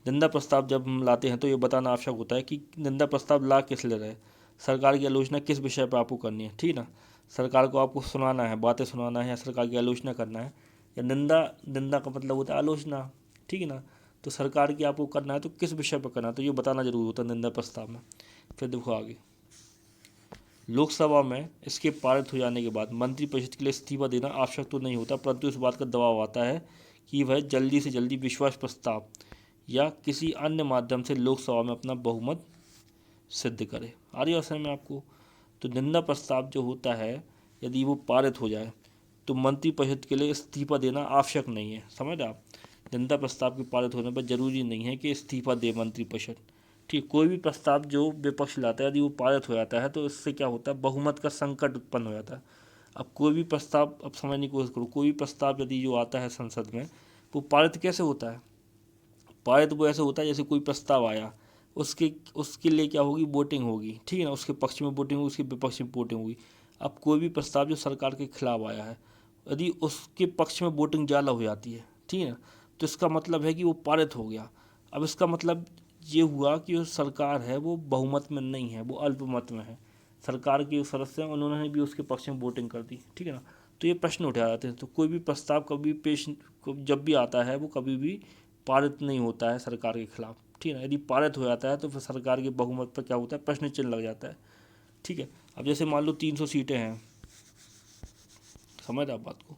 निंदा प्रस्ताव जब हम लाते हैं तो ये बताना आवश्यक होता है कि निंदा प्रस्ताव ला किस ले रहे हैं, सरकार की आलोचना किस विषय पर आपको करनी है, ठीक है ना। सरकार को आपको सुनाना है, बातें सुनाना है, या सरकार की आलोचना करना है, या निंदा, निंदा का मतलब होता है आलोचना, ठीक है ना। तो सरकार की आपको करना है तो किस विषय पर करना है, तो ये बताना जरूर होता है निंदा प्रस्ताव में। फिर देखो आगे, लोकसभा में इसके पारित हो जाने के बाद मंत्रिपरिषद के लिए इस्तीफा देना आवश्यक तो नहीं होता, परंतु इस बात का दबाव आता है कि वह जल्दी से जल्दी विश्वास प्रस्ताव या किसी अन्य माध्यम से लोकसभा में अपना बहुमत सिद्ध करे। आ रही है समझ में आपको। तो निंदा प्रस्ताव जो होता है, यदि वो पारित हो जाए तो मंत्रिपरिषद के लिए इस्तीफा देना आवश्यक नहीं है, समझ रहे आप। निंदा प्रस्ताव के पारित होने पर जरूरी नहीं है कि इस्तीफा दे मंत्रिपरिषद, ठीक। कोई भी प्रस्ताव जो विपक्ष लाता है, यदि वो पारित हो जाता है तो इससे क्या होता है, बहुमत का संकट उत्पन्न हो जाता है। अब कोई भी प्रस्ताव, अब समझने की कोशिश करो, कोई भी प्रस्ताव यदि जो आता है संसद में, वो पारित कैसे होता है। पारित वो ऐसे होता है जैसे कोई प्रस्ताव आया, उसके उसके लिए क्या होगी, वोटिंग होगी, ठीक है ना। उसके पक्ष में वोटिंग होगी, उसके विपक्ष में वोटिंग होगी। अब कोई भी प्रस्ताव जो सरकार के खिलाफ आया है, यदि उसके पक्ष में वोटिंग ज़्यादा हो जाती है, ठीक है ना, तो इसका मतलब है कि वो पारित हो गया। अब इसका मतलब ये हुआ कि जो सरकार है वो बहुमत में नहीं है, वो अल्पमत में है। सरकार के सदस्य हैं, उन्होंने भी उसके पक्ष में वोटिंग कर दी, ठीक है ना। तो ये प्रश्न उठाए जाते हैं। तो कोई भी प्रस्ताव कभी पेश, जब भी आता है वो कभी भी पारित नहीं होता है सरकार के खिलाफ, ठीक है ना। यदि पारित हो जाता है तो फिर सरकार के बहुमत पर क्या होता है, प्रश्न चिन्ह लग जाता है, ठीक है। अब जैसे मान लो 300 सीटें हैं, समझ आप बात को।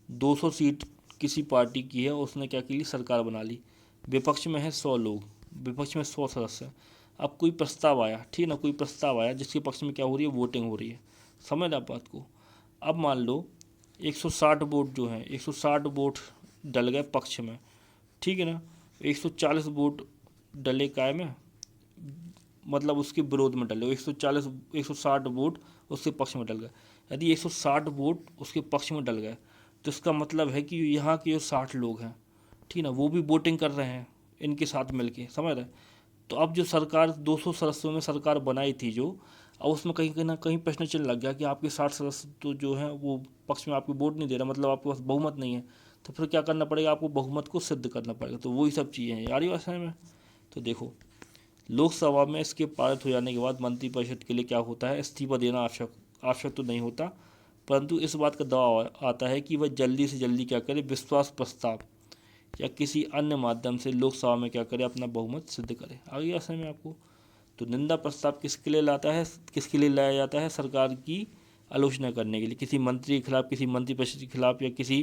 200 सीट किसी पार्टी की है, उसने क्या की ली, सरकार बना ली। विपक्ष में है 100 लोग, विपक्ष में 100 सदस्य हैं। अब कोई प्रस्ताव आया, ठीक है ना, कोई प्रस्ताव आया जिसके पक्ष में क्या हो रही है, वोटिंग हो रही है, समझ आप बात को। अब मान लो 160 वोट जो हैं, 160 वोट डल गए पक्ष में, ठीक है ना। 140 वोट डले काय में, मतलब उसके विरोध में डले। 140 160 वोट उसके पक्ष में डल गए। यदि 160 वोट उसके पक्ष में डल गए तो इसका मतलब है कि यहाँ के जो 60 लोग हैं, ठीक ना, वो भी वोटिंग कर रहे हैं इनके साथ मिलके, समझ रहे। तो अब जो सरकार 200 सदस्यों में सरकार बनाई थी जो, अब उसमें कहीं ना कहीं प्रश्न चिन्ह लग गया कि आपके 60 सदस्य तो जो हैं वो पक्ष में आपको वोट नहीं दे रहा, मतलब आपके पास बहुमत नहीं है। तो फिर क्या करना पड़ेगा, आपको बहुमत को सिद्ध करना पड़ेगा। तो वही सब चीज़ें हैं यार ये भाषा में। तो देखो, लोकसभा में इसके पारित हो जाने के बाद मंत्रिपरिषद के लिए क्या होता है, इस्तीफा देना आवश्यक तो नहीं होता, परंतु इस बात का दबाव आता है कि वह जल्दी से जल्दी क्या करे, विश्वास प्रस्ताव या किसी अन्य माध्यम से लोकसभा में क्या करे, अपना बहुमत सिद्ध करे। आगे असर में आपको। तो निंदा प्रस्ताव किसके लिए लाता है, किसके लिए लाया जाता है, सरकार की आलोचना करने के लिए, किसी मंत्री के खिलाफ, किसी मंत्रिपरिषद के खिलाफ, या किसी,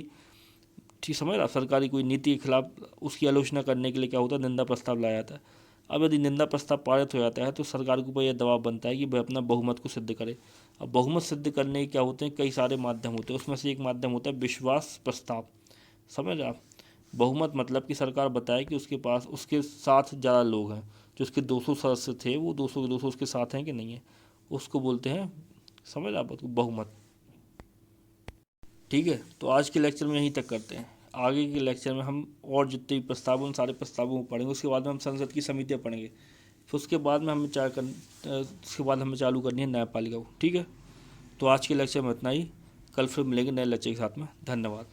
ठीक समझ रहा, सरकारी कोई नीति के खिलाफ उसकी आलोचना करने के लिए क्या होता है, निंदा प्रस्ताव लाया जाता है। अब यदि निंदा प्रस्ताव पारित हो जाता है तो सरकार के ऊपर यह दबाव बनता है कि वह अपना बहुमत को सिद्ध करे। अब बहुमत सिद्ध करने के क्या होते हैं, कई सारे माध्यम होते हैं, उसमें से एक माध्यम होता है विश्वास प्रस्ताव, समझ रहे आप। बहुमत मतलब कि सरकार बताए कि उसके पास, उसके साथ ज़्यादा लोग हैं, जो उसके 200 सदस्य थे वो 200 के 200 उसके साथ हैं कि नहीं है, उसको बोलते हैं, समझ आप बात को, बहुमत। ठीक है, तो आज के लेक्चर में यहीं तक करते हैं। आगे के लेक्चर में हम और जितने भी प्रस्ताव, उन सारे प्रस्तावों को पढ़ेंगे। उसके बाद में हम संसद की समितियाँ पढ़ेंगे। फिर उसके बाद में उसके बाद हमें चालू करनी है न्यायपालिका को, ठीक है। तो आज के लेक्चर में इतना ही। कल फिर मिलेंगे नए लेक्चर के साथ में। धन्यवाद।